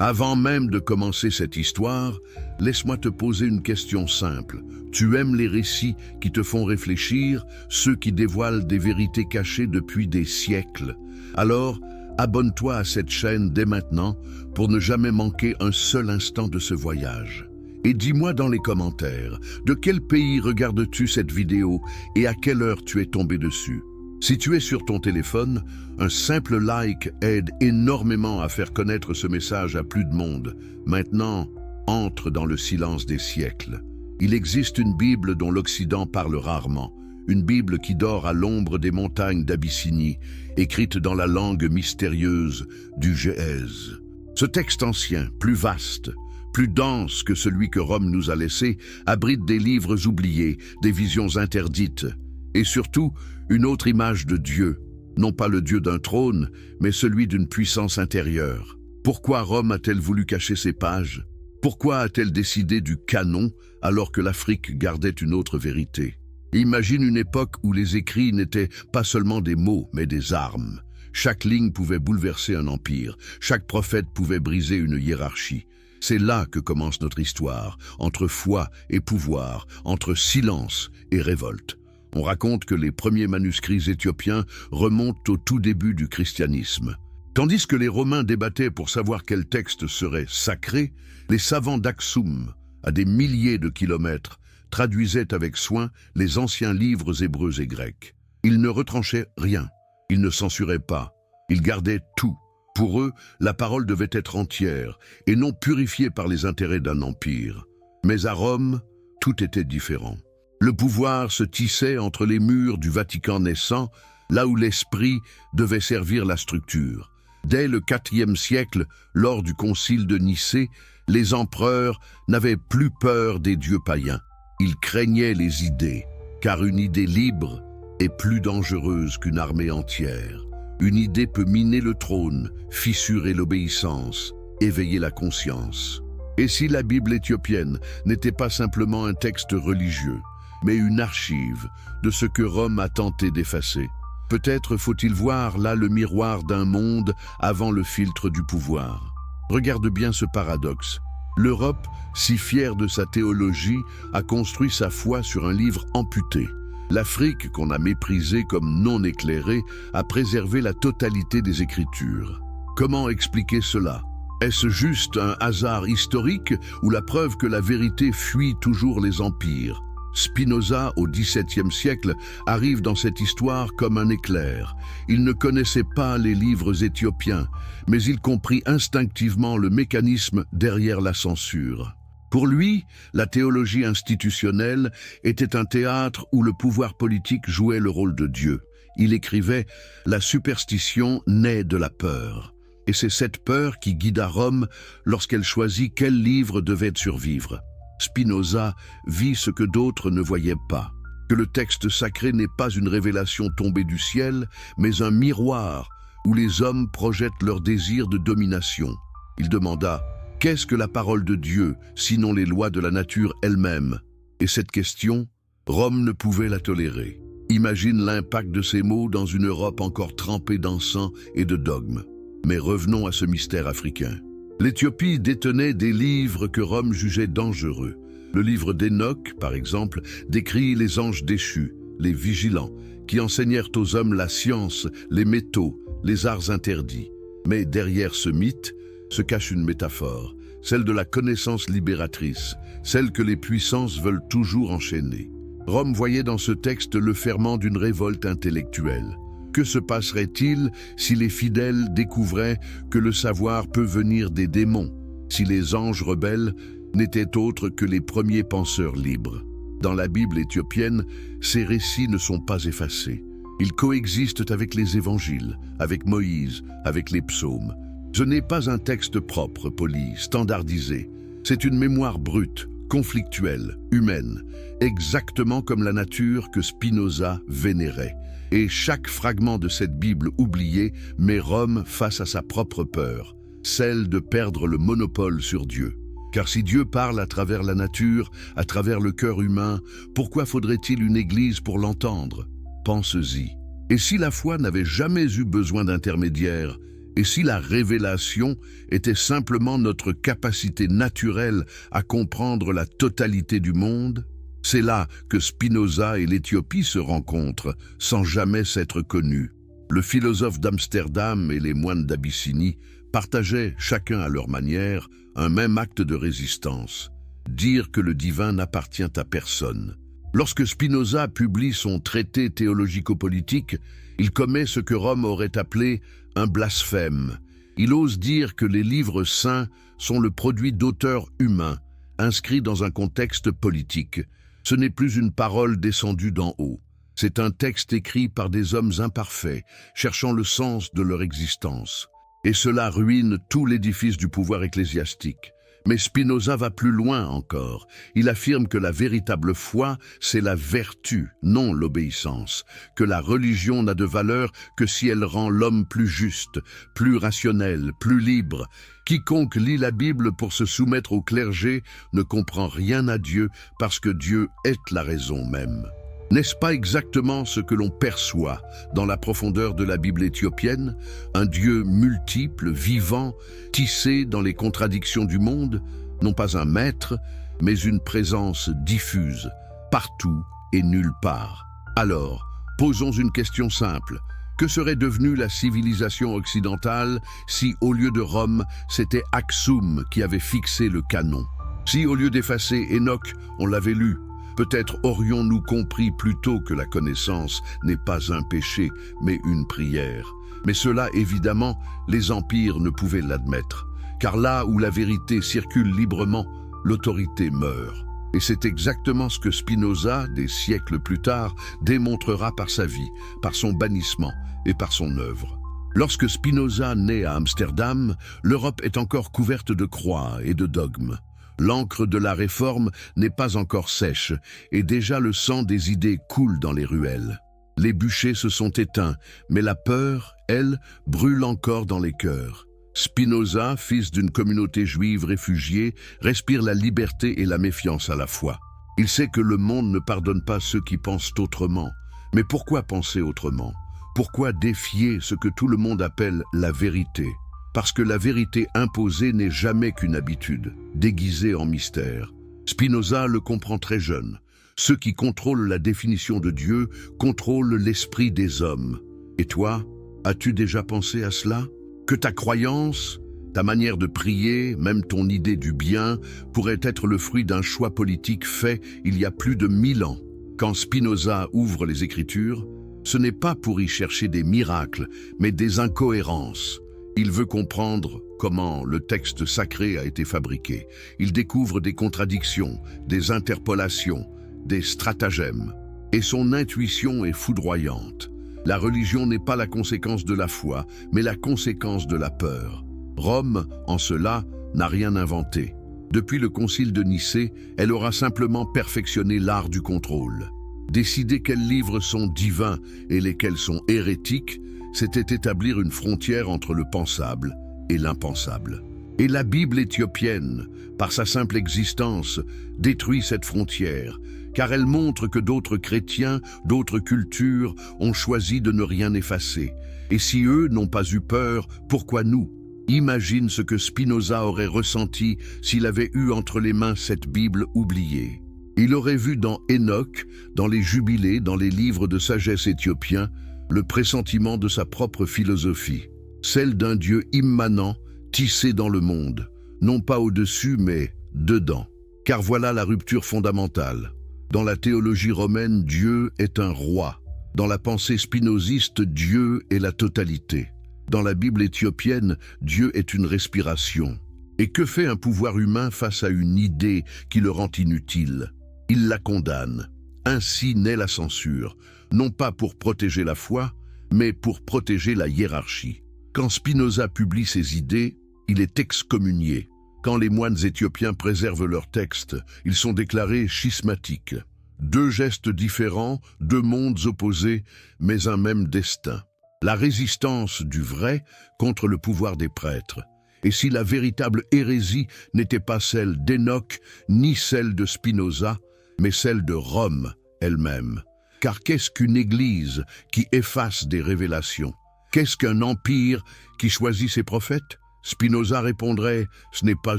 Avant même de commencer cette histoire, laisse-moi te poser une question simple. Tu aimes les récits qui te font réfléchir, ceux qui dévoilent des vérités cachées depuis des siècles? Alors, abonne-toi à cette chaîne dès maintenant pour ne jamais manquer un seul instant de ce voyage. Et dis-moi dans les commentaires, de quel pays regardes-tu cette vidéo et à quelle heure tu es tombé dessus? Si tu es sur ton téléphone, un simple like aide énormément à faire connaître ce message à plus de monde. Maintenant, entre dans le silence des siècles. Il existe une Bible dont l'Occident parle rarement, une Bible qui dort à l'ombre des montagnes d'Abyssinie, écrite dans la langue mystérieuse du Gé'ez. Ce texte ancien, plus vaste, plus dense que celui que Rome nous a laissé, abrite des livres oubliés, des visions interdites, et surtout une autre image de Dieu, non pas le Dieu d'un trône, mais celui d'une puissance intérieure. Pourquoi Rome a-t-elle voulu cacher ces pages? Pourquoi a-t-elle décidé du canon alors que l'Afrique gardait une autre vérité? Imagine une époque où les écrits n'étaient pas seulement des mots, mais des armes. Chaque ligne pouvait bouleverser un empire, chaque prophète pouvait briser une hiérarchie. C'est là que commence notre histoire, entre foi et pouvoir, entre silence et révolte. On raconte que les premiers manuscrits éthiopiens remontent au tout début du christianisme. Tandis que les Romains débattaient pour savoir quel texte serait sacré, les savants d'Aksum, à des milliers de kilomètres, traduisaient avec soin les anciens livres hébreux et grecs. Ils ne retranchaient rien, ils ne censuraient pas, ils gardaient tout. Pour eux, la parole devait être entière et non purifiée par les intérêts d'un empire. Mais à Rome, tout était différent. Le pouvoir se tissait entre les murs du Vatican naissant, là où l'esprit devait servir la structure. Dès le IVe siècle, lors du concile de Nicée, les empereurs n'avaient plus peur des dieux païens. Ils craignaient les idées, car une idée libre est plus dangereuse qu'une armée entière. Une idée peut miner le trône, fissurer l'obéissance, éveiller la conscience. Et si la Bible éthiopienne n'était pas simplement un texte religieux, mais une archive de ce que Rome a tenté d'effacer? Peut-être faut-il voir là le miroir d'un monde avant le filtre du pouvoir. Regarde bien ce paradoxe. L'Europe, si fière de sa théologie, a construit sa foi sur un livre amputé. L'Afrique, qu'on a méprisée comme non éclairée, a préservé la totalité des Écritures. Comment expliquer cela? Est-ce juste un hasard historique ou la preuve que la vérité fuit toujours les empires? Spinoza, au XVIIe siècle, arrive dans cette histoire comme un éclair. Il ne connaissait pas les livres éthiopiens, mais il comprit instinctivement le mécanisme derrière la censure. Pour lui, la théologie institutionnelle était un théâtre où le pouvoir politique jouait le rôle de Dieu. Il écrivait « La superstition naît de la peur ». Et c'est cette peur qui guida Rome lorsqu'elle choisit quel livre devait survivre. Spinoza vit ce que d'autres ne voyaient pas, que le texte sacré n'est pas une révélation tombée du ciel, mais un miroir où les hommes projettent leur désir de domination. Il demanda « Qu'est-ce que la parole de Dieu, sinon les lois de la nature elle-même » Et cette question, Rome ne pouvait la tolérer. Imagine l'impact de ces mots dans une Europe encore trempée d'encens et de dogmes. Mais revenons à ce mystère africain. L'Éthiopie détenait des livres que Rome jugeait dangereux. Le livre d'Enoch, par exemple, décrit les anges déchus, les vigilants, qui enseignèrent aux hommes la science, les métaux, les arts interdits. Mais derrière ce mythe se cache une métaphore, celle de la connaissance libératrice, celle que les puissances veulent toujours enchaîner. Rome voyait dans ce texte le ferment d'une révolte intellectuelle. Que se passerait-il si les fidèles découvraient que le savoir peut venir des démons, si les anges rebelles n'étaient autres que les premiers penseurs libres? Dans la Bible éthiopienne, ces récits ne sont pas effacés. Ils coexistent avec les évangiles, avec Moïse, avec les psaumes. Ce n'est pas un texte propre, poli, standardisé. C'est une mémoire brute, conflictuelle, humaine, exactement comme la nature que Spinoza vénérait. Et chaque fragment de cette Bible oubliée met Rome face à sa propre peur, celle de perdre le monopole sur Dieu. Car si Dieu parle à travers la nature, à travers le cœur humain, pourquoi faudrait-il une église pour l'entendre? Pense-y. Et si la foi n'avait jamais eu besoin d'intermédiaire, Et si la révélation était simplement notre capacité naturelle à comprendre la totalité du monde? C'est là que Spinoza et l'Éthiopie se rencontrent, sans jamais s'être connus. Le philosophe d'Amsterdam et les moines d'Abyssinie partageaient, chacun à leur manière, un même acte de résistance: dire que le divin n'appartient à personne. Lorsque Spinoza publie son traité théologico-politique, il commet ce que Rome aurait appelé un blasphème. Il ose dire que les livres saints sont le produit d'auteurs humains, inscrits dans un contexte politique. Ce n'est plus une parole descendue d'en haut. C'est un texte écrit par des hommes imparfaits, cherchant le sens de leur existence. Et cela ruine tout l'édifice du pouvoir ecclésiastique. Mais Spinoza va plus loin encore. Il affirme que la véritable foi, c'est la vertu, non l'obéissance, que la religion n'a de valeur que si elle rend l'homme plus juste, plus rationnel, plus libre. Quiconque lit la Bible pour se soumettre au clergé ne comprend rien à Dieu, parce que Dieu est la raison même. N'est-ce pas exactement ce que l'on perçoit dans la profondeur de la Bible éthiopienne? Un Dieu multiple, vivant, tissé dans les contradictions du monde, non pas un maître, mais une présence diffuse, partout et nulle part. Alors, posons une question simple. Que serait devenue la civilisation occidentale si, au lieu de Rome, c'était Aksum qui avait fixé le canon? Si, au lieu d'effacer Enoch, on l'avait lu? Peut-être aurions-nous compris plus tôt que la connaissance n'est pas un péché, mais une prière. Mais cela, évidemment, les empires ne pouvaient l'admettre, car là où la vérité circule librement, l'autorité meurt. Et c'est exactement ce que Spinoza, des siècles plus tard, démontrera par sa vie, par son bannissement et par son œuvre. Lorsque Spinoza naît à Amsterdam, l'Europe est encore couverte de croix et de dogmes. L'encre de la réforme n'est pas encore sèche, et déjà le sang des idées coule dans les ruelles. Les bûchers se sont éteints, mais la peur, elle, brûle encore dans les cœurs. Spinoza, fils d'une communauté juive réfugiée, respire la liberté et la méfiance à la fois. Il sait que le monde ne pardonne pas ceux qui pensent autrement. Mais pourquoi penser autrement? Pourquoi défier ce que tout le monde appelle la vérité? Parce que la vérité imposée n'est jamais qu'une habitude, déguisée en mystère. Spinoza le comprend très jeune. Ceux qui contrôlent la définition de Dieu contrôlent l'esprit des hommes. Et toi, as-tu déjà pensé à cela? Que ta croyance, ta manière de prier, même ton idée du bien, pourrait être le fruit d'un choix politique fait il y a plus de 1000 ans. Quand Spinoza ouvre les Écritures, ce n'est pas pour y chercher des miracles, mais des incohérences. Il veut comprendre comment le texte sacré a été fabriqué. Il découvre des contradictions, des interpolations, des stratagèmes. Et son intuition est foudroyante. La religion n'est pas la conséquence de la foi, mais la conséquence de la peur. Rome, en cela, n'a rien inventé. Depuis le concile de Nicée, elle aura simplement perfectionné l'art du contrôle. Décider quels livres sont divins et lesquels sont hérétiques, c'était établir une frontière entre le pensable et l'impensable. Et la Bible éthiopienne, par sa simple existence, détruit cette frontière, car elle montre que d'autres chrétiens, d'autres cultures ont choisi de ne rien effacer. Et si eux n'ont pas eu peur, pourquoi nous? Imagine ce que Spinoza aurait ressenti s'il avait eu entre les mains cette Bible oubliée. Il aurait vu dans Enoch, dans les jubilés, dans les livres de sagesse éthiopiens, le pressentiment de sa propre philosophie, celle d'un Dieu immanent, tissé dans le monde, non pas au-dessus mais dedans. Car voilà la rupture fondamentale. Dans la théologie romaine, Dieu est un roi. Dans la pensée spinoziste, Dieu est la totalité. Dans la Bible éthiopienne, Dieu est une respiration. Et que fait un pouvoir humain face à une idée qui le rend inutile? Il la condamne. Ainsi naît la censure, non pas pour protéger la foi, mais pour protéger la hiérarchie. Quand Spinoza publie ses idées, il est excommunié. Quand les moines éthiopiens préservent leurs textes, ils sont déclarés schismatiques. Deux gestes différents, deux mondes opposés, mais un même destin. La résistance du vrai contre le pouvoir des prêtres. Et si la véritable hérésie n'était pas celle d'Enoch, ni celle de Spinoza, mais celle de Rome elle-même. Car qu'est-ce qu'une église qui efface des révélations? Qu'est-ce qu'un empire qui choisit ses prophètes? Spinoza répondrait, ce n'est pas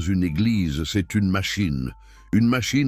une église, c'est une machine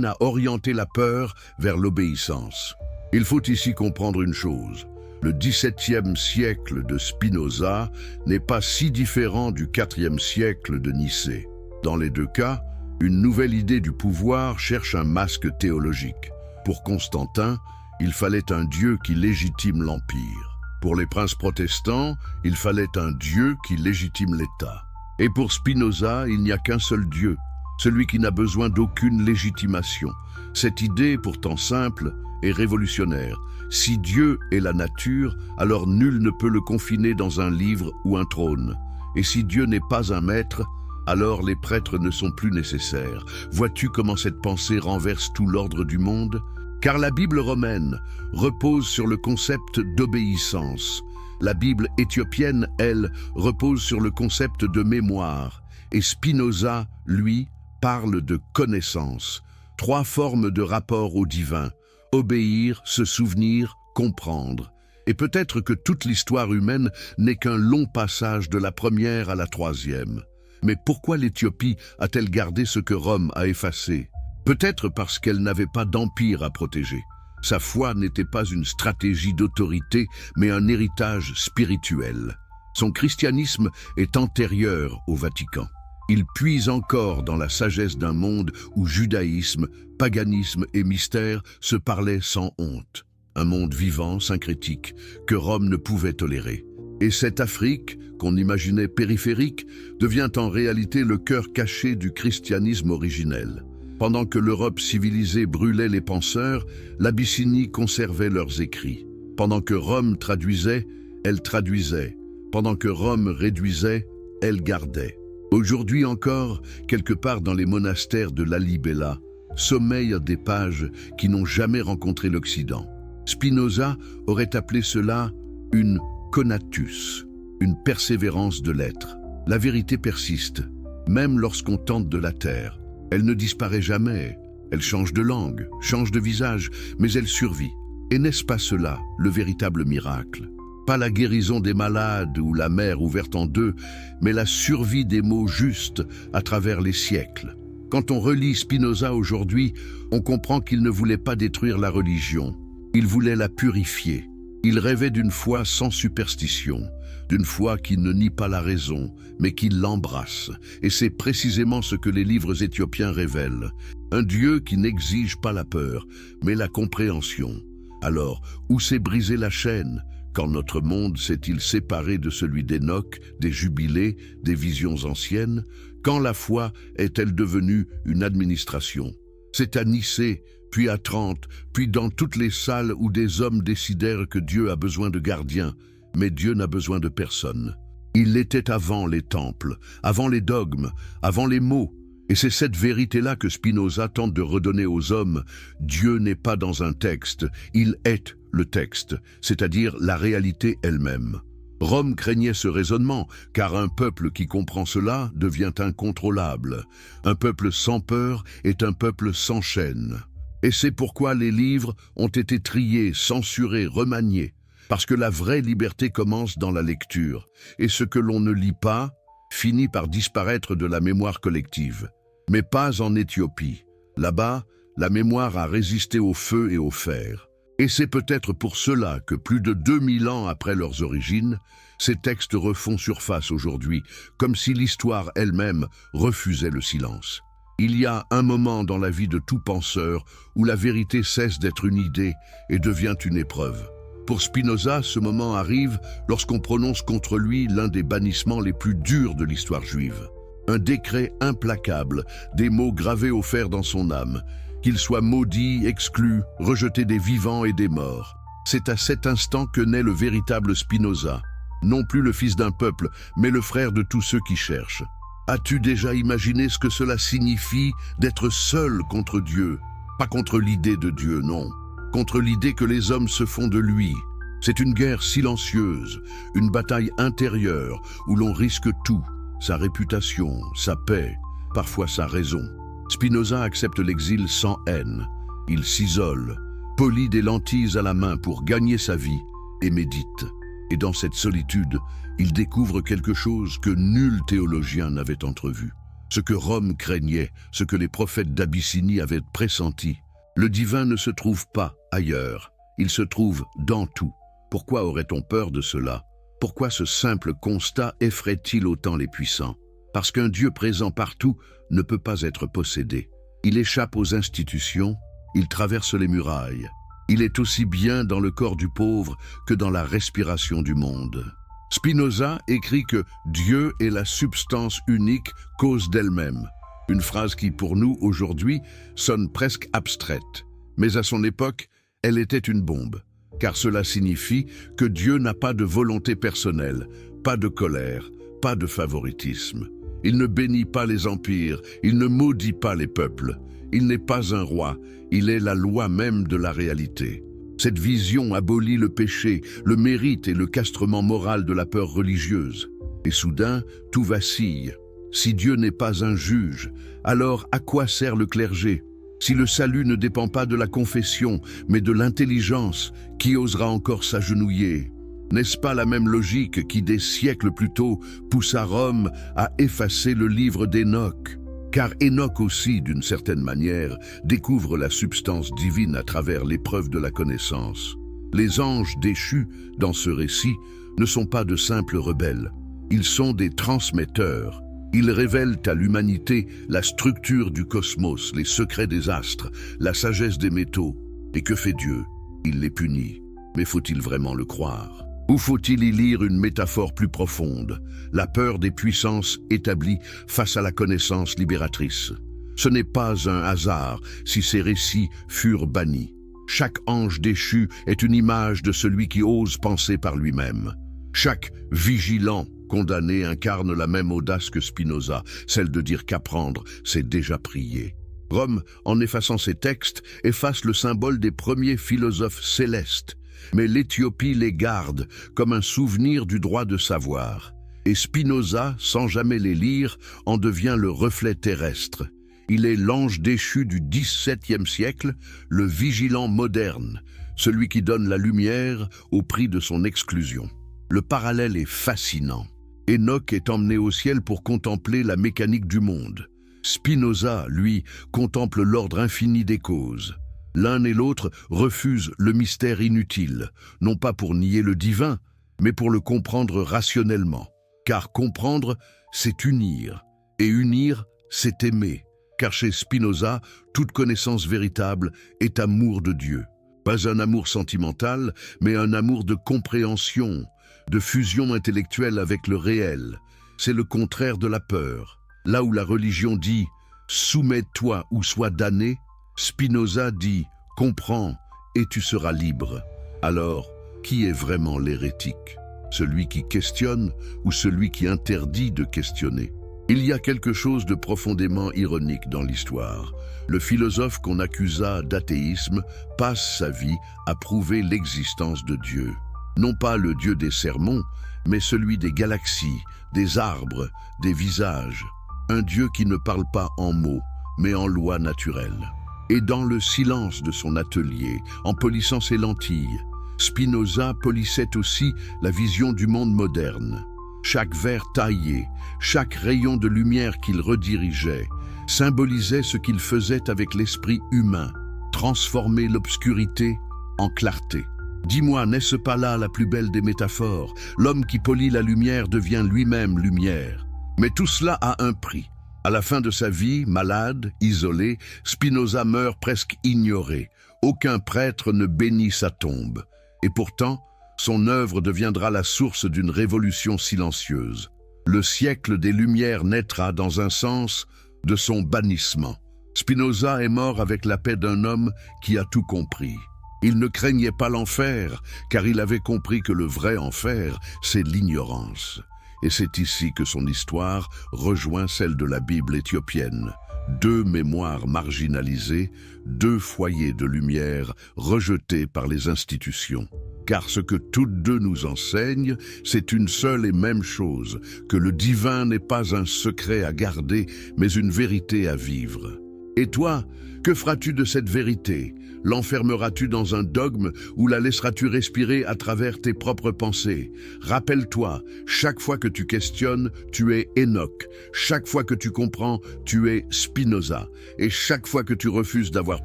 à orienter la peur vers l'obéissance. Il faut ici comprendre une chose. Le XVIIe siècle de Spinoza n'est pas si différent du IVe siècle de Nicée. Dans les deux cas, une nouvelle idée du pouvoir cherche un masque théologique. Pour Constantin, il fallait un Dieu qui légitime l'empire. Pour les princes protestants, il fallait un Dieu qui légitime l'État. Et pour Spinoza, il n'y a qu'un seul Dieu, celui qui n'a besoin d'aucune légitimation. Cette idée, pourtant simple, est révolutionnaire. Si Dieu est la nature, alors nul ne peut le confiner dans un livre ou un trône. Et si Dieu n'est pas un maître, alors les prêtres ne sont plus nécessaires. Vois-tu comment cette pensée renverse tout l'ordre du monde? Car la Bible romaine repose sur le concept d'obéissance. La Bible éthiopienne, elle, repose sur le concept de mémoire. Et Spinoza, lui, parle de connaissance. Trois formes de rapport au divin. Obéir, se souvenir, comprendre. Et peut-être que toute l'histoire humaine n'est qu'un long passage de la première à la troisième. Mais pourquoi l'Éthiopie a-t-elle gardé ce que Rome a effacé? Peut-être parce qu'elle n'avait pas d'empire à protéger. Sa foi n'était pas une stratégie d'autorité, mais un héritage spirituel. Son christianisme est antérieur au Vatican. Il puise encore dans la sagesse d'un monde où judaïsme, paganisme et mystère se parlaient sans honte. Un monde vivant, syncrétique, que Rome ne pouvait tolérer. Et cette Afrique, qu'on imaginait périphérique, devient en réalité le cœur caché du christianisme originel. Pendant que l'Europe civilisée brûlait les penseurs, l'Abyssinie conservait leurs écrits. Pendant que Rome traduisait, elle traduisait. Pendant que Rome réduisait, elle gardait. Aujourd'hui encore, quelque part dans les monastères de Lalibela, sommeillent des pages qui n'ont jamais rencontré l'Occident. Spinoza aurait appelé cela une conatus, une persévérance de l'être. La vérité persiste, même lorsqu'on tente de la taire. Elle ne disparaît jamais, elle change de langue, change de visage, mais elle survit. Et n'est-ce pas cela, le véritable miracle? Pas la guérison des malades ou la mer ouverte en deux, mais la survie des mots justes à travers les siècles. Quand on relit Spinoza aujourd'hui, on comprend qu'il ne voulait pas détruire la religion, il voulait la purifier. Il rêvait d'une foi sans superstition, d'une foi qui ne nie pas la raison, mais qui l'embrasse. Et c'est précisément ce que les livres éthiopiens révèlent. Un Dieu qui n'exige pas la peur, mais la compréhension. Alors, où s'est brisée la chaîne? Quand notre monde s'est-il séparé de celui d'Enoch, des jubilés, des visions anciennes? Quand la foi est-elle devenue une administration? C'est à Nicée, puis à Trente, puis dans toutes les salles où des hommes décidèrent que Dieu a besoin de gardiens, mais Dieu n'a besoin de personne. Il l'était avant les temples, avant les dogmes, avant les mots. Et c'est cette vérité-là que Spinoza tente de redonner aux hommes. Dieu n'est pas dans un texte, il est le texte, c'est-à-dire la réalité elle-même. Rome craignait ce raisonnement, car un peuple qui comprend cela devient incontrôlable. Un peuple sans peur est un peuple sans chaîne. Et c'est pourquoi les livres ont été triés, censurés, remaniés. Parce que la vraie liberté commence dans la lecture, et ce que l'on ne lit pas finit par disparaître de la mémoire collective. Mais pas en Éthiopie. Là-bas, la mémoire a résisté au feu et au fer. Et c'est peut-être pour cela que plus de 2000 ans après leurs origines, ces textes refont surface aujourd'hui, comme si l'histoire elle-même refusait le silence. Il y a un moment dans la vie de tout penseur où la vérité cesse d'être une idée et devient une épreuve. Pour Spinoza, ce moment arrive lorsqu'on prononce contre lui l'un des bannissements les plus durs de l'histoire juive. Un décret implacable, des mots gravés au fer dans son âme, qu'il soit maudit, exclu, rejeté des vivants et des morts. C'est à cet instant que naît le véritable Spinoza, non plus le fils d'un peuple, mais le frère de tous ceux qui cherchent. As-tu déjà imaginé ce que cela signifie d'être seul contre Dieu? Pas contre l'idée de Dieu, non. Contre l'idée que les hommes se font de lui. C'est une guerre silencieuse, une bataille intérieure où l'on risque tout, sa réputation, sa paix, parfois sa raison. Spinoza accepte l'exil sans haine. Il s'isole, polit des lentilles à la main pour gagner sa vie et médite. Et dans cette solitude, il découvre quelque chose que nul théologien n'avait entrevu. Ce que Rome craignait, ce que les prophètes d'Abyssinie avaient pressenti. Le divin ne se trouve pas ailleurs, il se trouve dans tout. Pourquoi aurait-on peur de cela? Pourquoi ce simple constat effraie-t-il autant les puissants? Parce qu'un Dieu présent partout ne peut pas être possédé. Il échappe aux institutions, il traverse les murailles. Il est aussi bien dans le corps du pauvre que dans la respiration du monde. Spinoza écrit que Dieu est la substance unique, cause d'elle-même. Une phrase qui, pour nous, aujourd'hui, sonne presque abstraite. Mais à son époque, elle était une bombe. Car cela signifie que Dieu n'a pas de volonté personnelle, pas de colère, pas de favoritisme. Il ne bénit pas les empires, il ne maudit pas les peuples. Il n'est pas un roi, il est la loi même de la réalité. Cette vision abolit le péché, le mérite et le castrement moral de la peur religieuse. Et soudain, tout vacille. Si Dieu n'est pas un juge, alors à quoi sert le clergé? Si le salut ne dépend pas de la confession, mais de l'intelligence, qui osera encore s'agenouiller? N'est-ce pas la même logique qui, des siècles plus tôt, poussa Rome à effacer le livre d'Hénoch? Car Hénoch aussi, d'une certaine manière, découvre la substance divine à travers l'épreuve de la connaissance. Les anges déchus, dans ce récit, ne sont pas de simples rebelles. Ils sont des transmetteurs. Ils révèlent à l'humanité la structure du cosmos, les secrets des astres, la sagesse des métaux. Et que fait Dieu? Il les punit. Mais faut-il vraiment le croire? Ou faut-il y lire une métaphore plus profonde, la peur des puissances établies face à la connaissance libératrice? Ce n'est pas un hasard si ces récits furent bannis. Chaque ange déchu est une image de celui qui ose penser par lui-même. Chaque vigilant condamné incarne la même audace que Spinoza, celle de dire qu'apprendre, c'est déjà prier. Rome, en effaçant ces textes, efface le symbole des premiers philosophes célestes. Mais l'Éthiopie les garde comme un souvenir du droit de savoir. Et Spinoza, sans jamais les lire, en devient le reflet terrestre. Il est l'ange déchu du XVIIe siècle, le vigilant moderne, celui qui donne la lumière au prix de son exclusion. Le parallèle est fascinant. Hénoch est emmené au ciel pour contempler la mécanique du monde. Spinoza, lui, contemple l'ordre infini des causes. L'un et l'autre refusent le mystère inutile, non pas pour nier le divin, mais pour le comprendre rationnellement. Car comprendre, c'est unir, et unir, c'est aimer. Car chez Spinoza, toute connaissance véritable est amour de Dieu. Pas un amour sentimental, mais un amour de compréhension, de fusion intellectuelle avec le réel. C'est le contraire de la peur. Là où la religion dit « soumets-toi ou sois damné », Spinoza dit « comprends et tu seras libre ». Alors, qui est vraiment l'hérétique? Celui qui questionne ou celui qui interdit de questionner? Il y a quelque chose de profondément ironique dans l'histoire. Le philosophe qu'on accusa d'athéisme passe sa vie à prouver l'existence de Dieu. Non pas le Dieu des sermons, mais celui des galaxies, des arbres, des visages. Un Dieu qui ne parle pas en mots, mais en lois naturelles. Et dans le silence de son atelier, en polissant ses lentilles, Spinoza polissait aussi la vision du monde moderne. Chaque verre taillé, chaque rayon de lumière qu'il redirigeait, symbolisait ce qu'il faisait avec l'esprit humain, transformer l'obscurité en clarté. Dis-moi, n'est-ce pas là la plus belle des métaphores? L'homme qui polit la lumière devient lui-même lumière. Mais tout cela a un prix. À la fin de sa vie, malade, isolé, Spinoza meurt presque ignoré. Aucun prêtre ne bénit sa tombe. Et pourtant, son œuvre deviendra la source d'une révolution silencieuse. Le siècle des Lumières naîtra, dans un sens, de son bannissement. Spinoza est mort avec la paix d'un homme qui a tout compris. Il ne craignait pas l'enfer, car il avait compris que le vrai enfer, c'est l'ignorance. Et c'est ici que son histoire rejoint celle de la Bible éthiopienne. Deux mémoires marginalisées, deux foyers de lumière rejetés par les institutions. Car ce que toutes deux nous enseignent, c'est une seule et même chose, que le divin n'est pas un secret à garder, mais une vérité à vivre. Et toi, que feras-tu de cette vérité? L'enfermeras-tu dans un dogme ou la laisseras-tu respirer à travers tes propres pensées? Rappelle-toi, chaque fois que tu questionnes, tu es Enoch. Chaque fois que tu comprends, tu es Spinoza. Et chaque fois que tu refuses d'avoir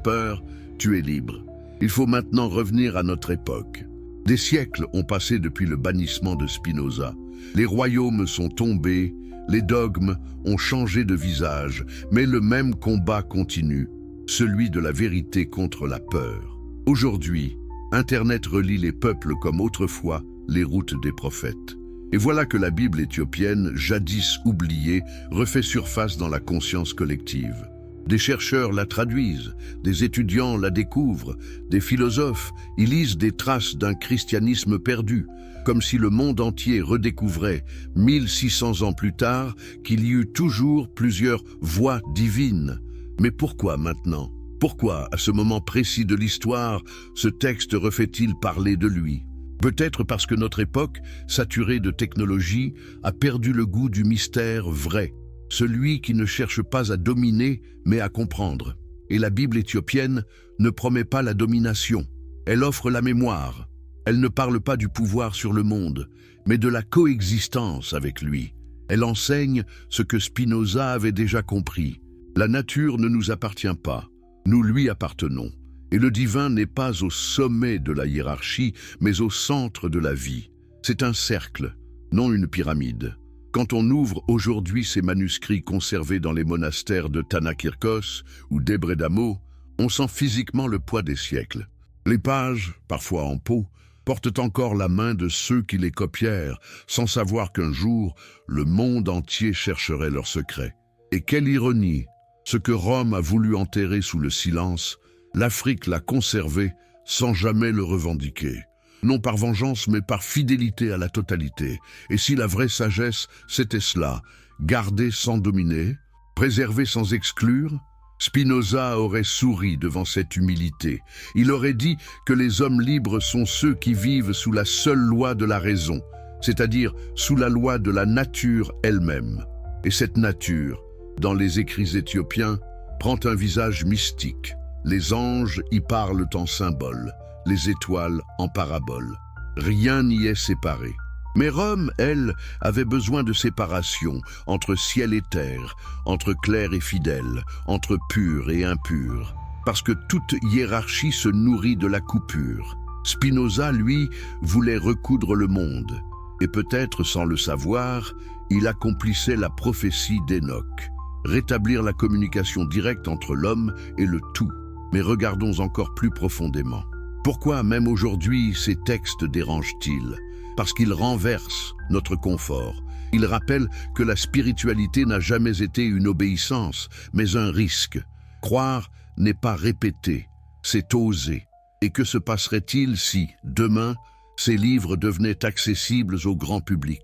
peur, tu es libre. Il faut maintenant revenir à notre époque. Des siècles ont passé depuis le bannissement de Spinoza. Les royaumes sont tombés, les dogmes ont changé de visage, mais le même combat continue, celui de la vérité contre la peur. Aujourd'hui, Internet relie les peuples comme autrefois les routes des prophètes. Et voilà que la Bible éthiopienne, jadis oubliée, refait surface dans la conscience collective. Des chercheurs la traduisent, des étudiants la découvrent, des philosophes y lisent des traces d'un christianisme perdu, comme si le monde entier redécouvrait, 1600 ans plus tard, qu'il y eut toujours plusieurs voies divines. Mais pourquoi maintenant? Pourquoi, à ce moment précis de l'histoire, ce texte refait-il parler de lui? Peut-être parce que notre époque, saturée de technologie, a perdu le goût du mystère vrai, celui qui ne cherche pas à dominer, mais à comprendre. Et la Bible éthiopienne ne promet pas la domination, elle offre la mémoire. Elle ne parle pas du pouvoir sur le monde, mais de la coexistence avec lui. Elle enseigne ce que Spinoza avait déjà compris. La nature ne nous appartient pas, nous lui appartenons. Et le divin n'est pas au sommet de la hiérarchie, mais au centre de la vie. C'est un cercle, non une pyramide. Quand on ouvre aujourd'hui ces manuscrits conservés dans les monastères de Tanakirkos ou d'Ebredamo, on sent physiquement le poids des siècles. Les pages, parfois en peau, portent encore la main de ceux qui les copièrent, sans savoir qu'un jour, le monde entier chercherait leurs secrets. Et quelle ironie! Ce que Rome a voulu enterrer sous le silence, l'Afrique l'a conservé sans jamais le revendiquer. Non par vengeance, mais par fidélité à la totalité. Et si la vraie sagesse, c'était cela, garder sans dominer, préserver sans exclure, Spinoza aurait souri devant cette humilité. Il aurait dit que les hommes libres sont ceux qui vivent sous la seule loi de la raison, c'est-à-dire sous la loi de la nature elle-même. Et cette nature, dans les écrits éthiopiens, prend un visage mystique. Les anges y parlent en symboles, les étoiles en paraboles. Rien n'y est séparé. Mais Rome, elle, avait besoin de séparation entre ciel et terre, entre clair et fidèle, entre pur et impur, parce que toute hiérarchie se nourrit de la coupure. Spinoza, lui, voulait recoudre le monde, et peut-être sans le savoir, il accomplissait la prophétie d'Enoch, rétablir la communication directe entre l'homme et le tout. Mais regardons encore plus profondément. Pourquoi même aujourd'hui ces textes dérangent-ils? Parce qu'ils renversent notre confort. Ils rappellent que la spiritualité n'a jamais été une obéissance, mais un risque. Croire n'est pas répéter, c'est oser. Et que se passerait-il si, demain, ces livres devenaient accessibles au grand public?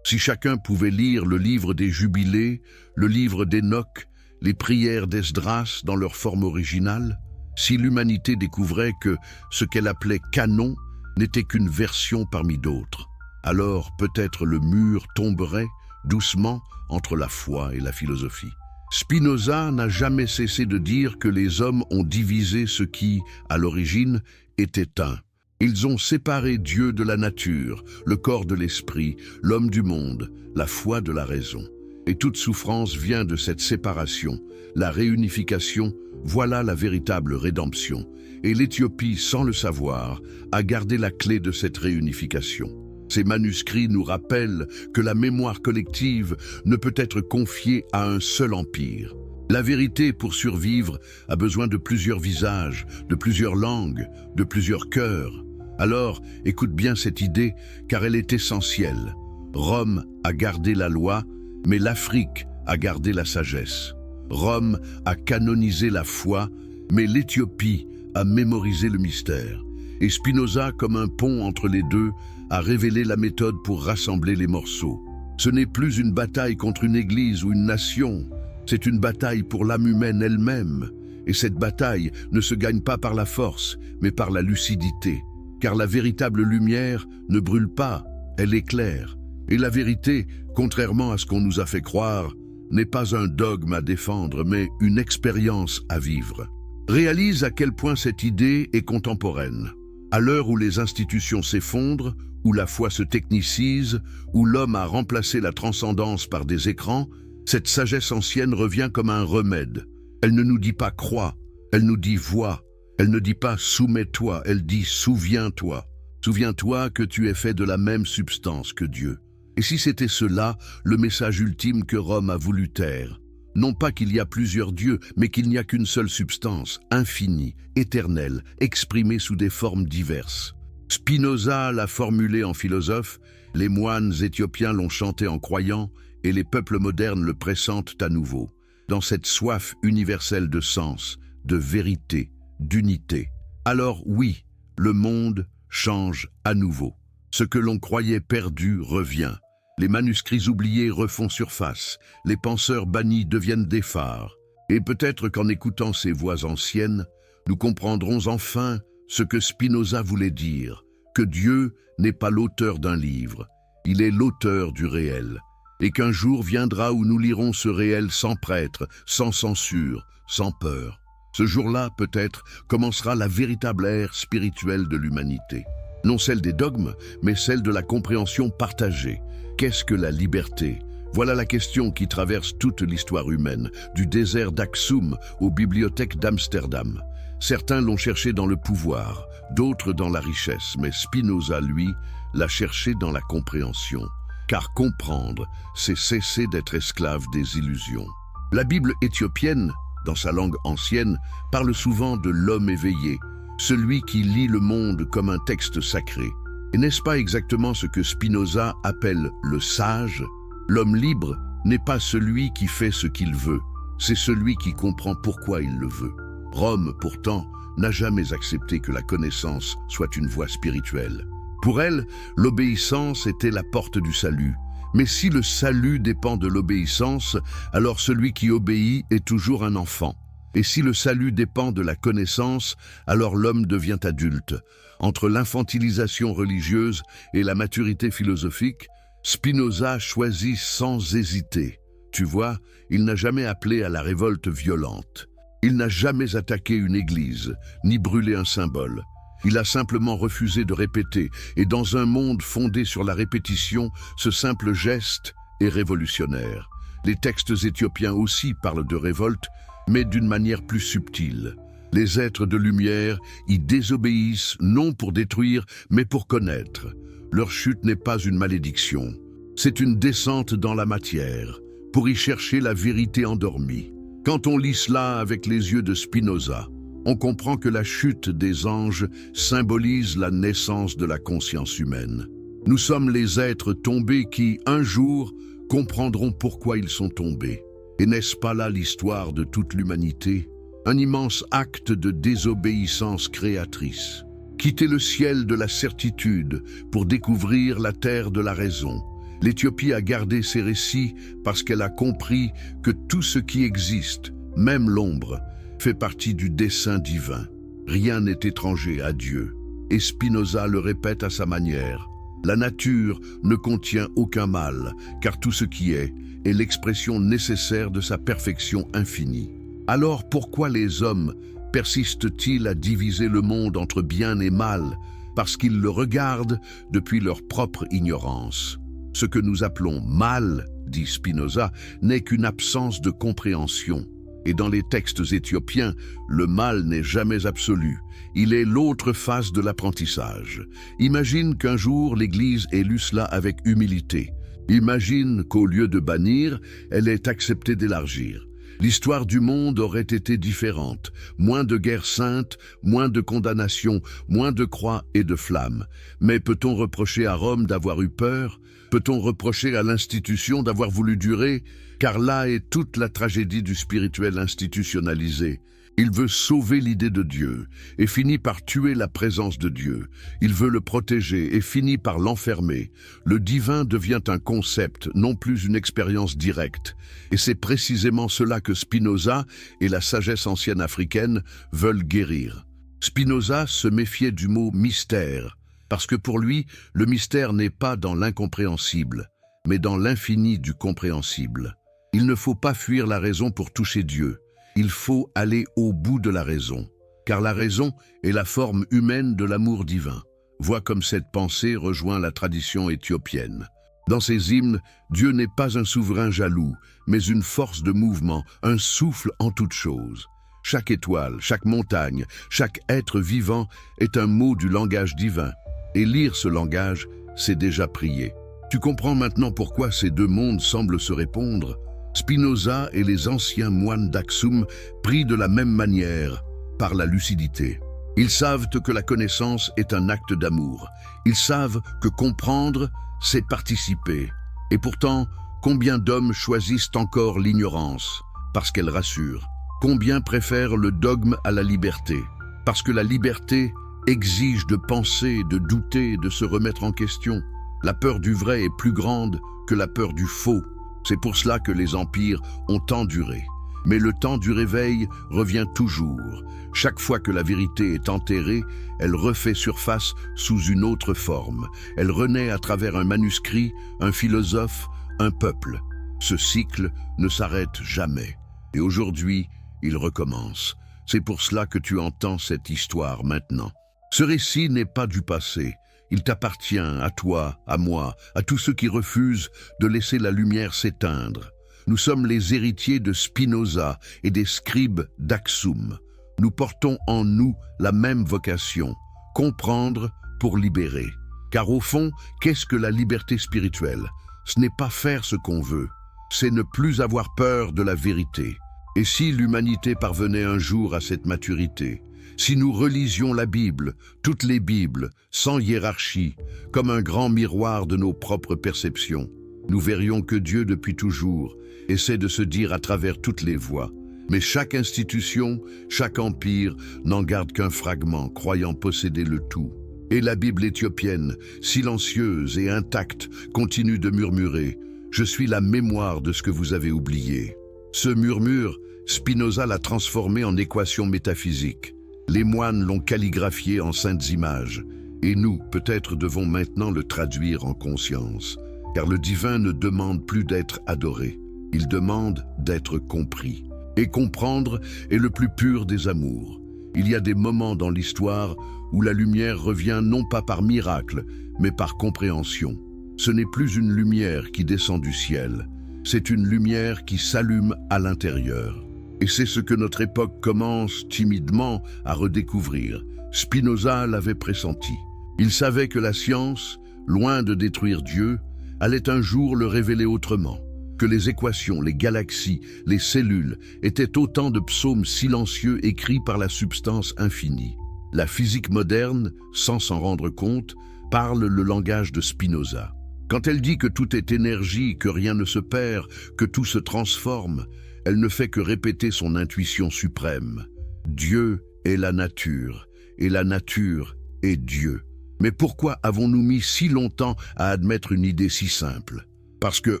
Si chacun pouvait lire le livre des Jubilés, le livre d'Enoch, les prières d'Esdras dans leur forme originale? Si l'humanité découvrait que ce qu'elle appelait canon n'était qu'une version parmi d'autres, alors peut-être le mur tomberait doucement entre la foi et la philosophie. Spinoza n'a jamais cessé de dire que les hommes ont divisé ce qui, à l'origine, était un. Ils ont séparé Dieu de la nature, le corps de l'esprit, l'homme du monde, la foi de la raison. Et toute souffrance vient de cette séparation. La réunification, voilà la véritable rédemption. Et l'Éthiopie, sans le savoir, a gardé la clé de cette réunification. Ces manuscrits nous rappellent que la mémoire collective ne peut être confiée à un seul empire. La vérité, pour survivre, a besoin de plusieurs visages, de plusieurs langues, de plusieurs cœurs. Alors, écoute bien cette idée, car elle est essentielle. Rome a gardé la loi, mais l'Afrique a gardé la sagesse. Rome a canonisé la foi, mais l'Éthiopie a mémorisé le mystère. Et Spinoza, comme un pont entre les deux, a révélé la méthode pour rassembler les morceaux. Ce n'est plus une bataille contre une église ou une nation, c'est une bataille pour l'âme humaine elle-même. Et cette bataille ne se gagne pas par la force, mais par la lucidité. Car la véritable lumière ne brûle pas, elle éclaire. Et la vérité, contrairement à ce qu'on nous a fait croire, n'est pas un dogme à défendre, mais une expérience à vivre. Réalise à quel point cette idée est contemporaine. À l'heure où les institutions s'effondrent, où la foi se technicise, où l'homme a remplacé la transcendance par des écrans, cette sagesse ancienne revient comme un remède. Elle ne nous dit pas crois, elle nous dit vois. Elle ne dit pas soumets-toi, elle dit souviens-toi. Souviens-toi que tu es fait de la même substance que Dieu. Et si c'était cela, le message ultime que Rome a voulu taire? Non pas qu'il y a plusieurs dieux, mais qu'il n'y a qu'une seule substance, infinie, éternelle, exprimée sous des formes diverses. Spinoza l'a formulé en philosophe, les moines éthiopiens l'ont chanté en croyant, et les peuples modernes le pressentent à nouveau. Dans cette soif universelle de sens, de vérité, d'unité. Alors oui, le monde change à nouveau. Ce que l'on croyait perdu revient. Les manuscrits oubliés refont surface. Les penseurs bannis deviennent des phares. Et peut-être qu'en écoutant ces voix anciennes, nous comprendrons enfin ce que Spinoza voulait dire, que Dieu n'est pas l'auteur d'un livre, il est l'auteur du réel, et qu'un jour viendra où nous lirons ce réel sans prêtre, sans censure, sans peur. Ce jour-là, peut-être, commencera la véritable ère spirituelle de l'humanité. Non celle des dogmes, mais celle de la compréhension partagée. Qu'est-ce que la liberté? Voilà la question qui traverse toute l'histoire humaine, du désert d'Aksum aux bibliothèques d'Amsterdam. Certains l'ont cherché dans le pouvoir, d'autres dans la richesse, mais Spinoza, lui, l'a cherché dans la compréhension. Car comprendre, c'est cesser d'être esclave des illusions. La Bible éthiopienne, dans sa langue ancienne, parle souvent de l'homme éveillé, celui qui lit le monde comme un texte sacré. Et n'est-ce pas exactement ce que Spinoza appelle le sage? L'homme libre n'est pas celui qui fait ce qu'il veut, c'est celui qui comprend pourquoi il le veut. Rome, pourtant, n'a jamais accepté que la connaissance soit une voie spirituelle. Pour elle, l'obéissance était la porte du salut. Mais si le salut dépend de l'obéissance, alors celui qui obéit est toujours un enfant. Et si le salut dépend de la connaissance, alors l'homme devient adulte. Entre l'infantilisation religieuse et la maturité philosophique, Spinoza choisit sans hésiter. Tu vois, il n'a jamais appelé à la révolte violente. Il n'a jamais attaqué une église, ni brûlé un symbole. Il a simplement refusé de répéter, et dans un monde fondé sur la répétition, ce simple geste est révolutionnaire. Les textes éthiopiens aussi parlent de révolte, mais d'une manière plus subtile. Les êtres de lumière y désobéissent non pour détruire, mais pour connaître. Leur chute n'est pas une malédiction, c'est une descente dans la matière, pour y chercher la vérité endormie. Quand on lit cela avec les yeux de Spinoza, on comprend que la chute des anges symbolise la naissance de la conscience humaine. Nous sommes les êtres tombés qui, un jour, comprendront pourquoi ils sont tombés. Et n'est-ce pas là l'histoire de toute l'humanité? Un immense acte de désobéissance créatrice. Quitter le ciel de la certitude pour découvrir la terre de la raison. L'Éthiopie a gardé ses récits parce qu'elle a compris que tout ce qui existe, même l'ombre, fait partie du dessein divin. Rien n'est étranger à Dieu. Et Spinoza le répète à sa manière. La nature ne contient aucun mal, car tout ce qui est l'expression nécessaire de sa perfection infinie. Alors pourquoi les hommes persistent-ils à diviser le monde entre bien et mal? Parce qu'ils le regardent depuis leur propre ignorance. Ce que nous appelons mal, dit Spinoza, n'est qu'une absence de compréhension. Et dans les textes éthiopiens, le mal n'est jamais absolu. Il est l'autre face de l'apprentissage. Imagine qu'un jour l'Église ait lu cela avec humilité. Imagine qu'au lieu de bannir, elle ait accepté d'élargir. L'histoire du monde aurait été différente. Moins de guerres saintes, moins de condamnations, moins de croix et de flammes. Mais peut-on reprocher à Rome d'avoir eu peur? Peut-on reprocher à l'institution d'avoir voulu durer? Car là est toute la tragédie du spirituel institutionnalisé. Il veut sauver l'idée de Dieu et finit par tuer la présence de Dieu. Il veut le protéger et finit par l'enfermer. Le divin devient un concept, non plus une expérience directe. Et c'est précisément cela que Spinoza et la sagesse ancienne africaine veulent guérir. Spinoza se méfiait du mot « mystère », parce que pour lui, le mystère n'est pas dans l'incompréhensible, mais dans l'infini du compréhensible. Il ne faut pas fuir la raison pour toucher Dieu. Il faut aller au bout de la raison. Car la raison est la forme humaine de l'amour divin. Vois comme cette pensée rejoint la tradition éthiopienne. Dans ces hymnes, Dieu n'est pas un souverain jaloux, mais une force de mouvement, un souffle en toute chose. Chaque étoile, chaque montagne, chaque être vivant est un mot du langage divin. Et lire ce langage, c'est déjà prier. Tu comprends maintenant pourquoi ces deux mondes semblent se répondre. Spinoza et les anciens moines d'Aksum prient de la même manière, par la lucidité. Ils savent que la connaissance est un acte d'amour. Ils savent que comprendre, c'est participer. Et pourtant, combien d'hommes choisissent encore l'ignorance, parce qu'elle rassure? Combien préfèrent le dogme à la liberté, parce que la liberté exige de penser, de douter, de se remettre en question? La peur du vrai est plus grande que la peur du faux. C'est pour cela que les empires ont tant duré. Mais le temps du réveil revient toujours. Chaque fois que la vérité est enterrée, elle refait surface sous une autre forme. Elle renaît à travers un manuscrit, un philosophe, un peuple. Ce cycle ne s'arrête jamais. Et aujourd'hui, il recommence. C'est pour cela que tu entends cette histoire maintenant. Ce récit n'est pas du passé. Il t'appartient, à toi, à moi, à tous ceux qui refusent de laisser la lumière s'éteindre. Nous sommes les héritiers de Spinoza et des scribes d'Aksum. Nous portons en nous la même vocation, comprendre pour libérer. Car au fond, qu'est-ce que la liberté spirituelle? Ce n'est pas faire ce qu'on veut, c'est ne plus avoir peur de la vérité. Et si l'humanité parvenait un jour à cette maturité, si nous relisions la Bible, toutes les Bibles, sans hiérarchie, comme un grand miroir de nos propres perceptions, nous verrions que Dieu, depuis toujours, essaie de se dire à travers toutes les voies. Mais chaque institution, chaque empire n'en garde qu'un fragment, croyant posséder le tout. Et la Bible éthiopienne, silencieuse et intacte, continue de murmurer « Je suis la mémoire de ce que vous avez oublié ». Ce murmure, Spinoza l'a transformé en équation métaphysique. Les moines l'ont calligraphié en saintes images. Et nous, peut-être, devons maintenant le traduire en conscience. Car le divin ne demande plus d'être adoré. Il demande d'être compris. Et comprendre est le plus pur des amours. Il y a des moments dans l'histoire où la lumière revient non pas par miracle, mais par compréhension. Ce n'est plus une lumière qui descend du ciel. C'est une lumière qui s'allume à l'intérieur. Et c'est ce que notre époque commence timidement à redécouvrir. Spinoza l'avait pressenti. Il savait que la science, loin de détruire Dieu, allait un jour le révéler autrement. Que les équations, les galaxies, les cellules étaient autant de psaumes silencieux écrits par la substance infinie. La physique moderne, sans s'en rendre compte, parle le langage de Spinoza. Quand elle dit que tout est énergie, que rien ne se perd, que tout se transforme, elle ne fait que répéter son intuition suprême. Dieu est la nature, et la nature est Dieu. Mais pourquoi avons-nous mis si longtemps à admettre une idée si simple? Parce que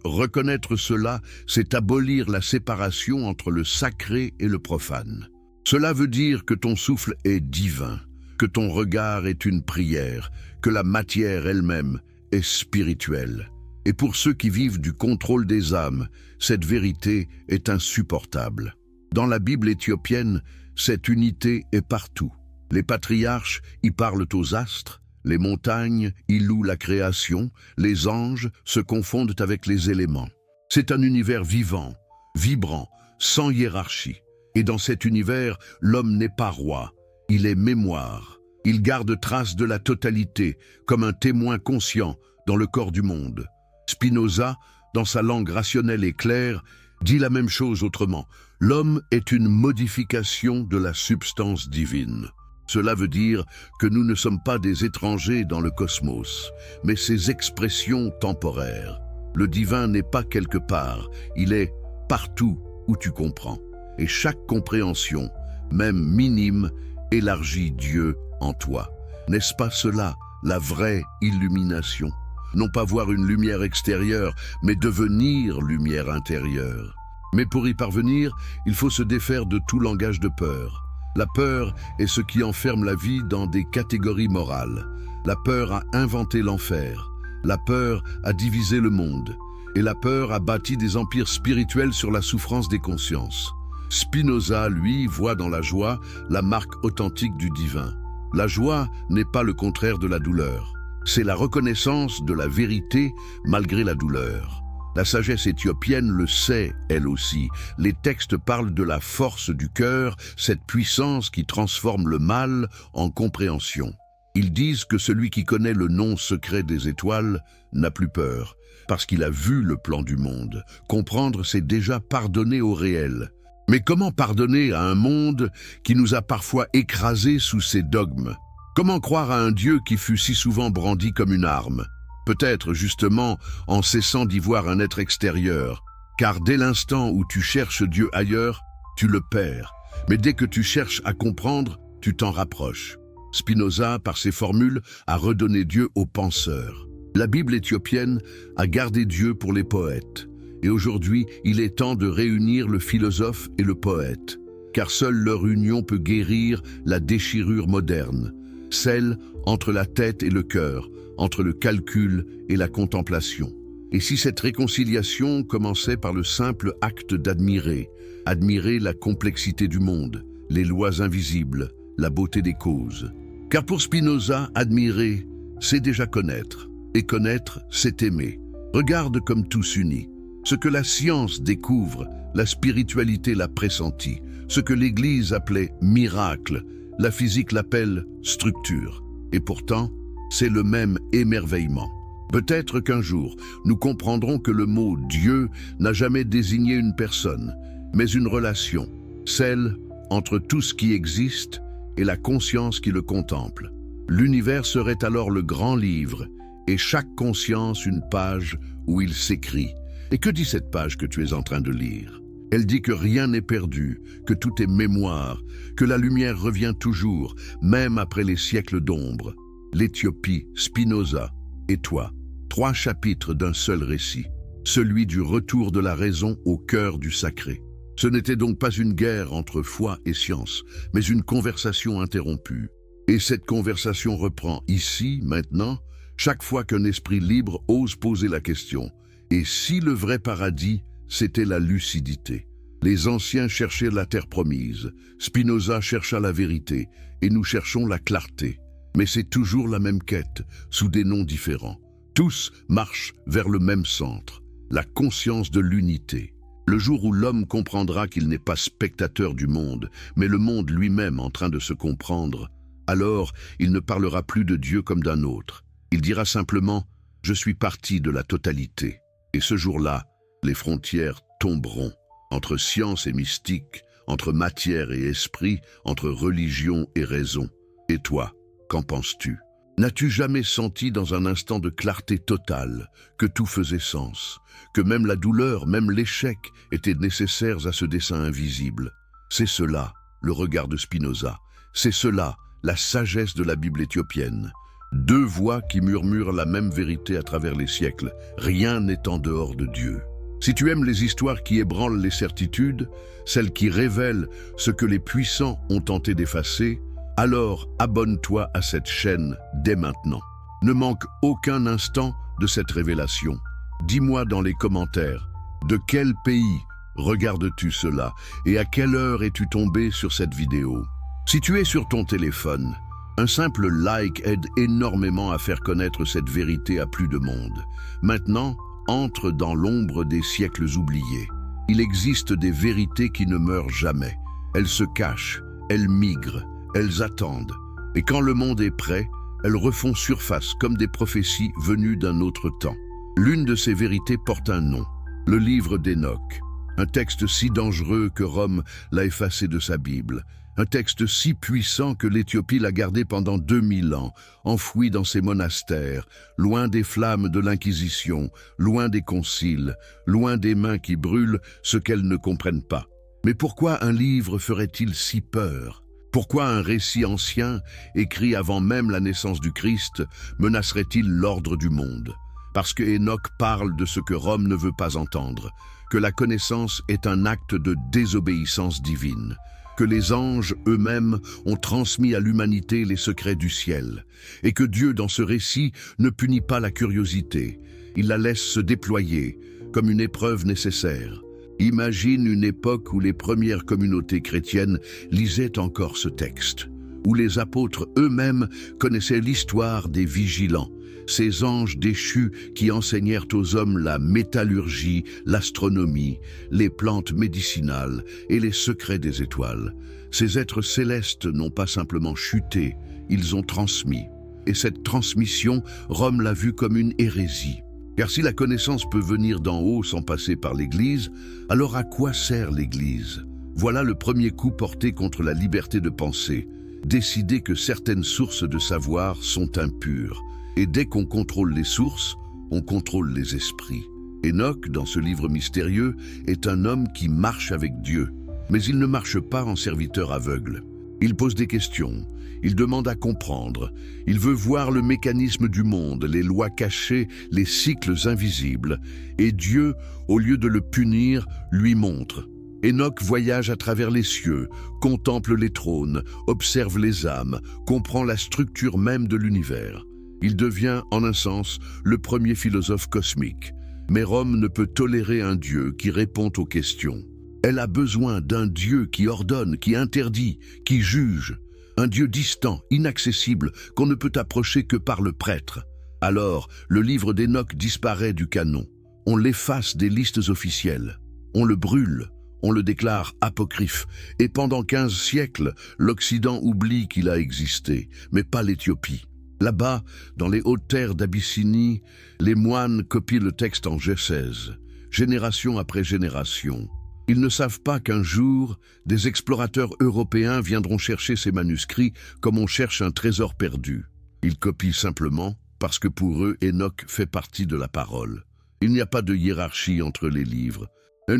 reconnaître cela, c'est abolir la séparation entre le sacré et le profane. Cela veut dire que ton souffle est divin, que ton regard est une prière, que la matière elle-même est spirituelle. Et pour ceux qui vivent du contrôle des âmes, cette vérité est insupportable. Dans la Bible éthiopienne, cette unité est partout. Les patriarches y parlent aux astres, les montagnes y louent la création, les anges se confondent avec les éléments. C'est un univers vivant, vibrant, sans hiérarchie. Et dans cet univers, l'homme n'est pas roi, il est mémoire. Il garde trace de la totalité, comme un témoin conscient dans le corps du monde. Spinoza, dans sa langue rationnelle et claire, dit la même chose autrement. L'homme est une modification de la substance divine. Cela veut dire que nous ne sommes pas des étrangers dans le cosmos, mais ces expressions temporaires. Le divin n'est pas quelque part, il est partout où tu comprends. Et chaque compréhension, même minime, élargit Dieu en toi. N'est-ce pas cela, la vraie illumination? Non pas voir une lumière extérieure, mais devenir lumière intérieure. Mais pour y parvenir, il faut se défaire de tout langage de peur. La peur est ce qui enferme la vie dans des catégories morales. La peur a inventé l'enfer. La peur a divisé le monde. et la peur a bâti des empires spirituels sur la souffrance des consciences. Spinoza, lui, voit dans la joie la marque authentique du divin. La joie n'est pas le contraire de la douleur. C'est la reconnaissance de la vérité malgré la douleur. La sagesse éthiopienne le sait, elle aussi. Les textes parlent de la force du cœur, cette puissance qui transforme le mal en compréhension. Ils disent que celui qui connaît le nom secret des étoiles n'a plus peur, parce qu'il a vu le plan du monde. Comprendre, c'est déjà pardonner au réel. Mais comment pardonner à un monde qui nous a parfois écrasés sous ses dogmes? Comment croire à un Dieu qui fut si souvent brandi comme une arme? Peut-être justement en cessant d'y voir un être extérieur, car dès l'instant où tu cherches Dieu ailleurs, tu le perds. Mais dès que tu cherches à comprendre, tu t'en rapproches. Spinoza, par ses formules, a redonné Dieu aux penseurs. La Bible éthiopienne a gardé Dieu pour les poètes. Et aujourd'hui, il est temps de réunir le philosophe et le poète, car seule leur union peut guérir la déchirure moderne, celle entre la tête et le cœur, entre le calcul et la contemplation. Et si cette réconciliation commençait par le simple acte d'admirer, admirer la complexité du monde, les lois invisibles, la beauté des causes. Car pour Spinoza, admirer, c'est déjà connaître, et connaître, c'est aimer. Regarde comme tout s'unit. Ce que la science découvre, la spiritualité l'a pressenti. Ce que l'Église appelait miracle, la physique l'appelle structure. Et pourtant, c'est le même émerveillement. Peut-être qu'un jour, nous comprendrons que le mot « Dieu » n'a jamais désigné une personne, mais une relation, celle entre tout ce qui existe et la conscience qui le contemple. L'univers serait alors le grand livre, et chaque conscience une page où il s'écrit. Et que dit cette page que tu es en train de lire? Elle dit que rien n'est perdu, que tout est mémoire, que la lumière revient toujours, même après les siècles d'ombre. L'Éthiopie, Spinoza et toi. 3 chapitres d'un seul récit, celui du retour de la raison au cœur du sacré. Ce n'était donc pas une guerre entre foi et science, mais une conversation interrompue. Et cette conversation reprend ici, maintenant, chaque fois qu'un esprit libre ose poser la question. Et si le vrai paradis, c'était la lucidité? Les anciens cherchaient la terre promise, Spinoza chercha la vérité, et nous cherchons la clarté. Mais c'est toujours la même quête, sous des noms différents. Tous marchent vers le même centre, la conscience de l'unité. Le jour où l'homme comprendra qu'il n'est pas spectateur du monde, mais le monde lui-même en train de se comprendre, alors il ne parlera plus de Dieu comme d'un autre. Il dira simplement « Je suis parti de la totalité ». Et ce jour-là, les frontières tomberont, entre science et mystique, entre matière et esprit, entre religion et raison. Et toi, qu'en penses-tu? N'as-tu jamais senti dans un instant de clarté totale que tout faisait sens, que même la douleur, même l'échec étaient nécessaires à ce dessein invisible? C'est cela, le regard de Spinoza. C'est cela, la sagesse de la Bible éthiopienne. 2 voix qui murmurent la même vérité à travers les siècles. Rien n'est en dehors de Dieu. Si tu aimes les histoires qui ébranlent les certitudes, celles qui révèlent ce que les puissants ont tenté d'effacer, alors abonne-toi à cette chaîne dès maintenant. Ne manque aucun instant de cette révélation. Dis-moi dans les commentaires, de quel pays regardes-tu cela et à quelle heure es-tu tombé sur cette vidéo? Si tu es sur ton téléphone, un simple like aide énormément à faire connaître cette vérité à plus de monde. Maintenant, entre dans l'ombre des siècles oubliés. Il existe des vérités qui ne meurent jamais. Elles se cachent, elles migrent, elles attendent. Et quand le monde est prêt, elles refont surface comme des prophéties venues d'un autre temps. L'une de ces vérités porte un nom, le livre d'Enoch. Un texte si dangereux que Rome l'a effacé de sa Bible. Un texte si puissant que l'Éthiopie l'a gardé pendant 2000 ans, enfoui dans ses monastères, loin des flammes de l'Inquisition, loin des conciles, loin des mains qui brûlent ce qu'elles ne comprennent pas. Mais pourquoi un livre ferait-il si peur? Pourquoi un récit ancien, écrit avant même la naissance du Christ, menacerait-il l'ordre du monde? Parce que Enoch parle de ce que Rome ne veut pas entendre, que la connaissance est un acte de désobéissance divine, que les anges eux-mêmes ont transmis à l'humanité les secrets du ciel, et que Dieu, dans ce récit, ne punit pas la curiosité. Il la laisse se déployer, comme une épreuve nécessaire. Imagine une époque où les premières communautés chrétiennes lisaient encore ce texte, où les apôtres eux-mêmes connaissaient l'histoire des vigilants, ces anges déchus qui enseignèrent aux hommes la métallurgie, l'astronomie, les plantes médicinales et les secrets des étoiles. Ces êtres célestes n'ont pas simplement chuté, ils ont transmis. Et cette transmission, Rome l'a vue comme une hérésie. Car si la connaissance peut venir d'en haut sans passer par l'Église, alors à quoi sert l'Église? Voilà le premier coup porté contre la liberté de penser. Décider que certaines sources de savoir sont impures. Et dès qu'on contrôle les sources, on contrôle les esprits. Enoch, dans ce livre mystérieux, est un homme qui marche avec Dieu. Mais il ne marche pas en serviteur aveugle. Il pose des questions, il demande à comprendre, il veut voir le mécanisme du monde, les lois cachées, les cycles invisibles. Et Dieu, au lieu de le punir, lui montre. Enoch voyage à travers les cieux, contemple les trônes, observe les âmes, comprend la structure même de l'univers. Il devient, en un sens, le premier philosophe cosmique. Mais Rome ne peut tolérer un Dieu qui répond aux questions. Elle a besoin d'un Dieu qui ordonne, qui interdit, qui juge. Un Dieu distant, inaccessible, qu'on ne peut approcher que par le prêtre. Alors, le livre d'Enoch disparaît du canon. On l'efface des listes officielles. On le brûle. On le déclare apocryphe. Et pendant 15 siècles, l'Occident oublie qu'il a existé, mais pas l'Éthiopie. Là-bas, dans les hautes terres d'Abyssinie, les moines copient le texte en Gessèse, génération après génération. Ils ne savent pas qu'un jour, des explorateurs européens viendront chercher ces manuscrits comme on cherche un trésor perdu. Ils copient simplement parce que pour eux, Enoch fait partie de la parole. Il n'y a pas de hiérarchie entre les livres.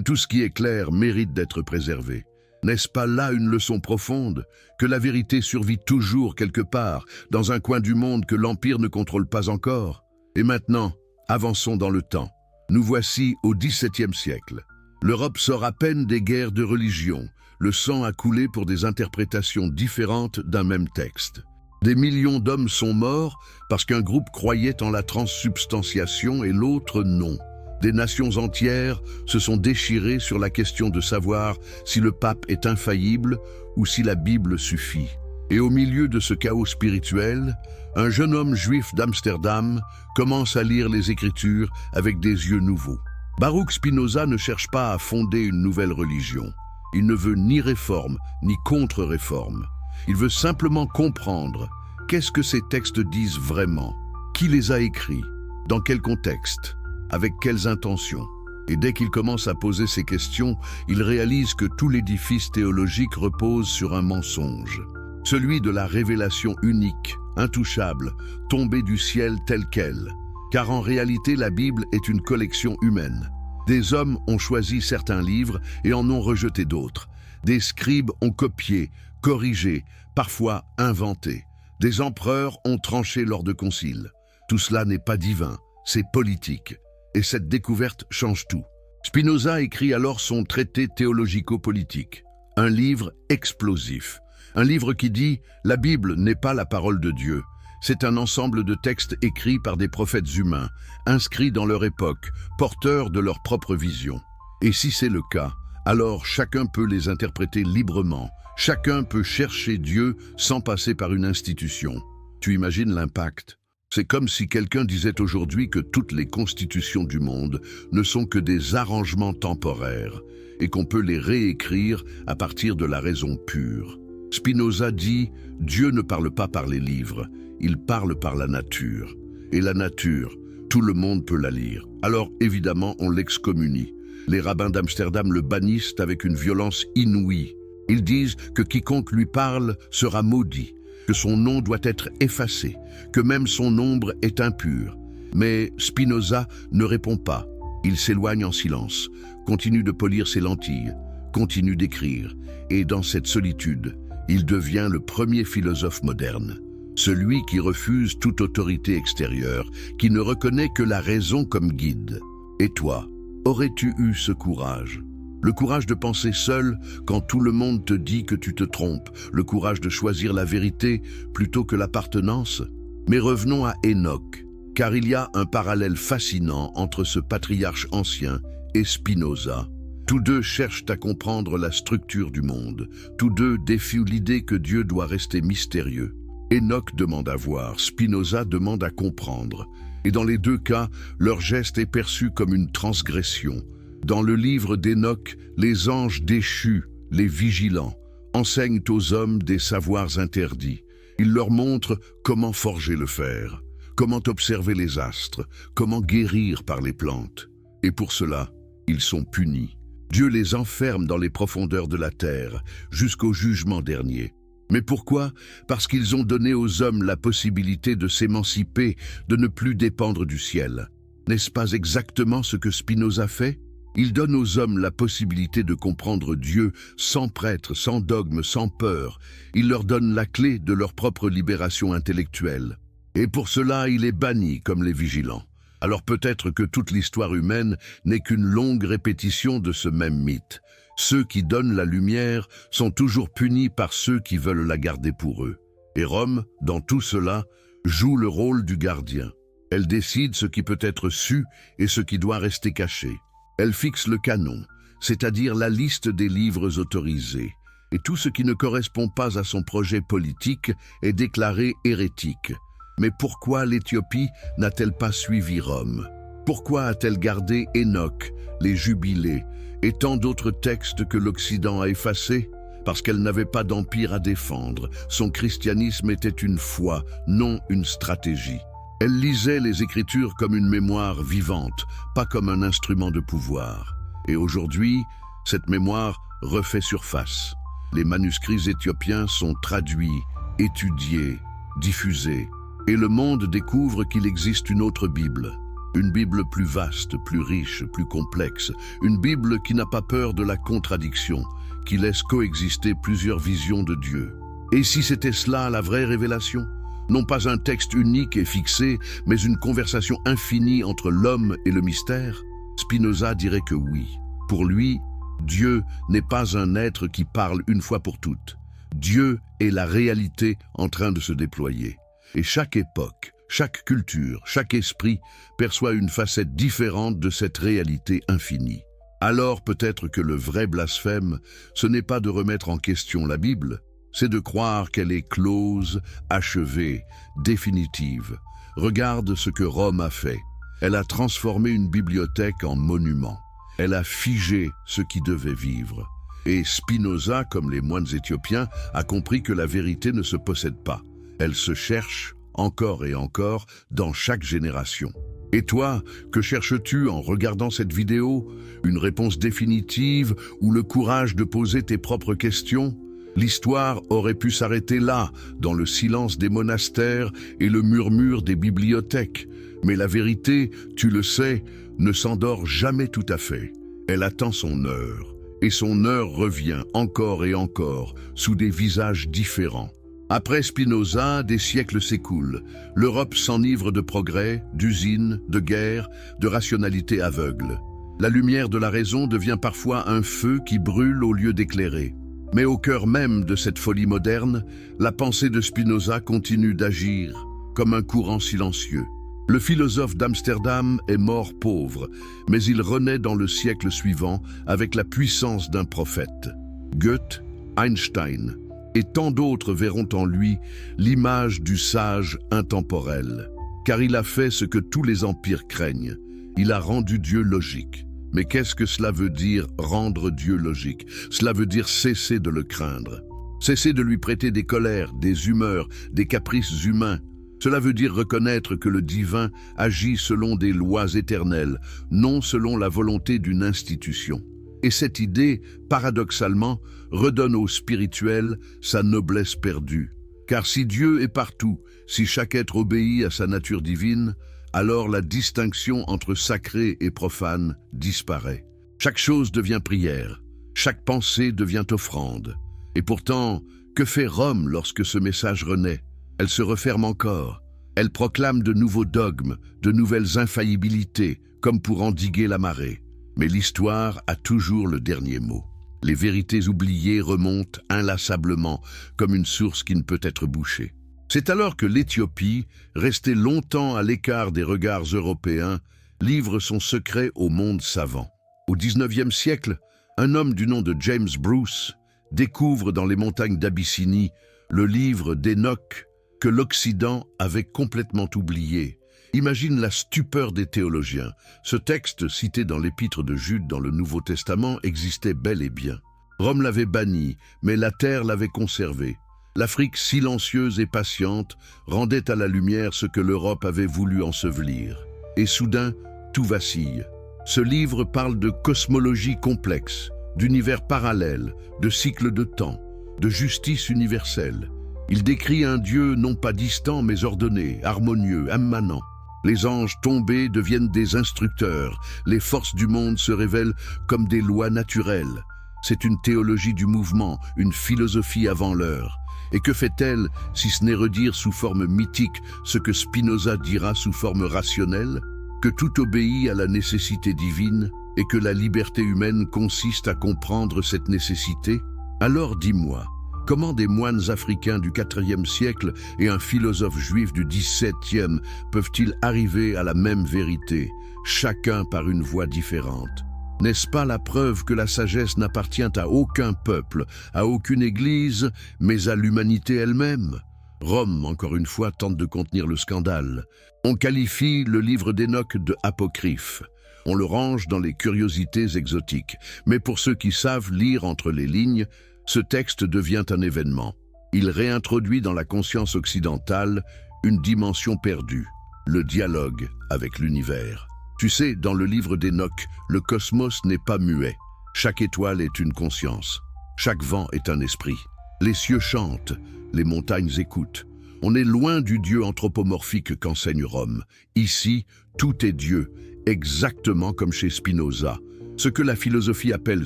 Tout ce qui est clair mérite d'être préservé. N'est-ce pas là une leçon profonde? Que la vérité survit toujours quelque part, dans un coin du monde que l'Empire ne contrôle pas encore. Et maintenant, avançons dans le temps. Nous voici au XVIIe siècle. L'Europe sort à peine des guerres de religion. Le sang a coulé pour des interprétations différentes d'un même texte. Des millions d'hommes sont morts parce qu'un groupe croyait en la transsubstantiation et l'autre non. Des nations entières se sont déchirées sur la question de savoir si le pape est infaillible ou si la Bible suffit. Et au milieu de ce chaos spirituel, un jeune homme juif d'Amsterdam commence à lire les Écritures avec des yeux nouveaux. Baruch Spinoza ne cherche pas à fonder une nouvelle religion. Il ne veut ni réforme, ni contre-réforme. Il veut simplement comprendre qu'est-ce que ces textes disent vraiment, qui les a écrits, dans quel contexte, avec quelles intentions. Et dès qu'il commence à poser ces questions, il réalise que tout l'édifice théologique repose sur un mensonge. Celui de la révélation unique, intouchable, tombée du ciel telle qu'elle. Car en réalité, la Bible est une collection humaine. Des hommes ont choisi certains livres et en ont rejeté d'autres. Des scribes ont copié, corrigé, parfois inventé. Des empereurs ont tranché lors de conciles. Tout cela n'est pas divin, c'est politique. Et cette découverte change tout. Spinoza écrit alors son traité théologico-politique, un livre explosif. Un livre qui dit « La Bible n'est pas la parole de Dieu ». C'est un ensemble de textes écrits par des prophètes humains, inscrits dans leur époque, porteurs de leur propre vision. Et si c'est le cas, alors chacun peut les interpréter librement. Chacun peut chercher Dieu sans passer par une institution. Tu imagines l'impact? C'est comme si quelqu'un disait aujourd'hui que toutes les constitutions du monde ne sont que des arrangements temporaires et qu'on peut les réécrire à partir de la raison pure. Spinoza dit « Dieu ne parle pas par les livres, il parle par la nature. Et la nature, tout le monde peut la lire. Alors évidemment, on l'excommunie. Les rabbins d'Amsterdam le bannissent avec une violence inouïe. Ils disent que quiconque lui parle sera maudit, que son nom doit être effacé, que même son ombre est impure. Mais Spinoza ne répond pas. Il s'éloigne en silence, continue de polir ses lentilles, continue d'écrire. Et dans cette solitude, il devient le premier philosophe moderne. Celui qui refuse toute autorité extérieure, qui ne reconnaît que la raison comme guide. Et toi, aurais-tu eu ce courage? Le courage de penser seul quand tout le monde te dit que tu te trompes, le courage de choisir la vérité plutôt que l'appartenance? Mais revenons à Enoch. car il y a un parallèle fascinant entre ce patriarche ancien et Spinoza. Tous deux cherchent à comprendre la structure du monde. Tous deux défient l'idée que Dieu doit rester mystérieux. Enoch demande à voir, Spinoza demande à comprendre. Et dans les deux cas, leur geste est perçu comme une transgression. Dans le livre d'Enoch, les anges déchus, les vigilants, enseignent aux hommes des savoirs interdits. Ils leur montrent comment forger le fer, comment observer les astres, comment guérir par les plantes. Et pour cela, ils sont punis. Dieu les enferme dans les profondeurs de la terre, jusqu'au jugement dernier. Mais pourquoi? Parce qu'ils ont donné aux hommes la possibilité de s'émanciper, de ne plus dépendre du ciel. N'est-ce pas exactement ce que Spinoza fait? Il donne aux hommes la possibilité de comprendre Dieu sans prêtre, sans dogme, sans peur. Il leur donne la clé de leur propre libération intellectuelle. Et pour cela, il est banni comme les vigilants. Alors peut-être que toute l'histoire humaine n'est qu'une longue répétition de ce même mythe. Ceux qui donnent la lumière sont toujours punis par ceux qui veulent la garder pour eux. Et Rome, dans tout cela, joue le rôle du gardien. Elle décide ce qui peut être su et ce qui doit rester caché. Elle fixe le canon, c'est-à-dire la liste des livres autorisés. Et tout ce qui ne correspond pas à son projet politique est déclaré hérétique. Mais pourquoi l'Éthiopie n'a-t-elle pas suivi Rome? Pourquoi a-t-elle gardé Enoch, les jubilés, et tant d'autres textes que l'Occident a effacés? Parce qu'elle n'avait pas d'empire à défendre. Son christianisme était une foi, non une stratégie. Elle lisait les Écritures comme une mémoire vivante, pas comme un instrument de pouvoir. Et aujourd'hui, cette mémoire refait surface. Les manuscrits éthiopiens sont traduits, étudiés, diffusés. Et le monde découvre qu'il existe une autre Bible. Une Bible plus vaste, plus riche, plus complexe. Une Bible qui n'a pas peur de la contradiction, qui laisse coexister plusieurs visions de Dieu. Et si c'était cela la vraie révélation? Non pas un texte unique et fixé, mais une conversation infinie entre l'homme et le mystère? Spinoza dirait que oui. Pour lui, Dieu n'est pas un être qui parle une fois pour toutes. Dieu est la réalité en train de se déployer. Et chaque époque, chaque culture, chaque esprit perçoit une facette différente de cette réalité infinie. Alors peut-être que le vrai blasphème, ce n'est pas de remettre en question la Bible, c'est de croire qu'elle est close, achevée, définitive. Regarde ce que Rome a fait. Elle a transformé une bibliothèque en monument. Elle a figé ce qui devait vivre. Et Spinoza, comme les moines éthiopiens, a compris que la vérité ne se possède pas. Elle se cherche encore et encore dans chaque génération. Et toi, que cherches-tu en regardant cette vidéo? Une réponse définitive ou le courage de poser tes propres questions? L'histoire aurait pu s'arrêter là, dans le silence des monastères et le murmure des bibliothèques. Mais la vérité, tu le sais, ne s'endort jamais tout à fait. Elle attend son heure. Et son heure revient encore et encore, sous des visages différents. Après Spinoza, des siècles s'écoulent. L'Europe s'enivre de progrès, d'usines, de guerres, de rationalité aveugle. La lumière de la raison devient parfois un feu qui brûle au lieu d'éclairer. Mais au cœur même de cette folie moderne, la pensée de Spinoza continue d'agir, comme un courant silencieux. Le philosophe d'Amsterdam est mort pauvre, mais il renaît dans le siècle suivant avec la puissance d'un prophète. Goethe, Einstein et tant d'autres verront en lui l'image du sage intemporel. Car il a fait ce que tous les empires craignent. Il a rendu Dieu logique. Mais qu'est-ce que cela veut dire, rendre Dieu logique? Cela veut dire cesser de le craindre. Cesser de lui prêter des colères, des humeurs, des caprices humains. Cela veut dire reconnaître que le divin agit selon des lois éternelles, non selon la volonté d'une institution. Et cette idée, paradoxalement, redonne au spirituel sa noblesse perdue. Car si Dieu est partout, si chaque être obéit à sa nature divine, alors la distinction entre sacré et profane disparaît. Chaque chose devient prière, chaque pensée devient offrande. Et pourtant, que fait Rome lorsque ce message renaît? Elle se referme encore. Elle proclame de nouveaux dogmes, de nouvelles infaillibilités, comme pour endiguer la marée. Mais l'histoire a toujours le dernier mot. Les vérités oubliées remontent inlassablement, comme une source qui ne peut être bouchée. C'est alors que l'Éthiopie, restée longtemps à l'écart des regards européens, livre son secret au monde savant. Au XIXe siècle, un homme du nom de James Bruce découvre dans les montagnes d'Abyssinie le livre d'Enoch que l'Occident avait complètement oublié. Imagine la stupeur des théologiens. Ce texte, cité dans l'épître de Jude dans le Nouveau Testament, existait bel et bien. Rome l'avait banni, mais la terre l'avait conservé. L'Afrique silencieuse et patiente rendait à la lumière ce que l'Europe avait voulu ensevelir. Et soudain, tout vacille. Ce livre parle de cosmologie complexe, d'univers parallèles, de cycles de temps, de justice universelle. Il décrit un Dieu non pas distant mais ordonné, harmonieux, immanent. Les anges tombés deviennent des instructeurs, les forces du monde se révèlent comme des lois naturelles. C'est une théologie du mouvement, une philosophie avant l'heure. Et que fait-elle si ce n'est redire sous forme mythique ce que Spinoza dira sous forme rationnelle? Que tout obéit à la nécessité divine et que la liberté humaine consiste à comprendre cette nécessité? Alors dis-moi, comment des moines africains du IVe siècle et un philosophe juif du XVIIe peuvent-ils arriver à la même vérité, chacun par une voie différente? N'est-ce pas la preuve que la sagesse n'appartient à aucun peuple, à aucune église, mais à l'humanité elle-même? Rome, encore une fois, tente de contenir le scandale. On qualifie le livre d'Enoch de apocryphe. On le range dans les curiosités exotiques. Mais pour ceux qui savent lire entre les lignes, ce texte devient un événement. Il réintroduit dans la conscience occidentale une dimension perdue, le dialogue avec l'univers. Tu sais, dans le livre d'Enoch, le cosmos n'est pas muet. Chaque étoile est une conscience. Chaque vent est un esprit. Les cieux chantent, les montagnes écoutent. On est loin du Dieu anthropomorphique qu'enseigne Rome. Ici, tout est Dieu, exactement comme chez Spinoza. Ce que la philosophie appelle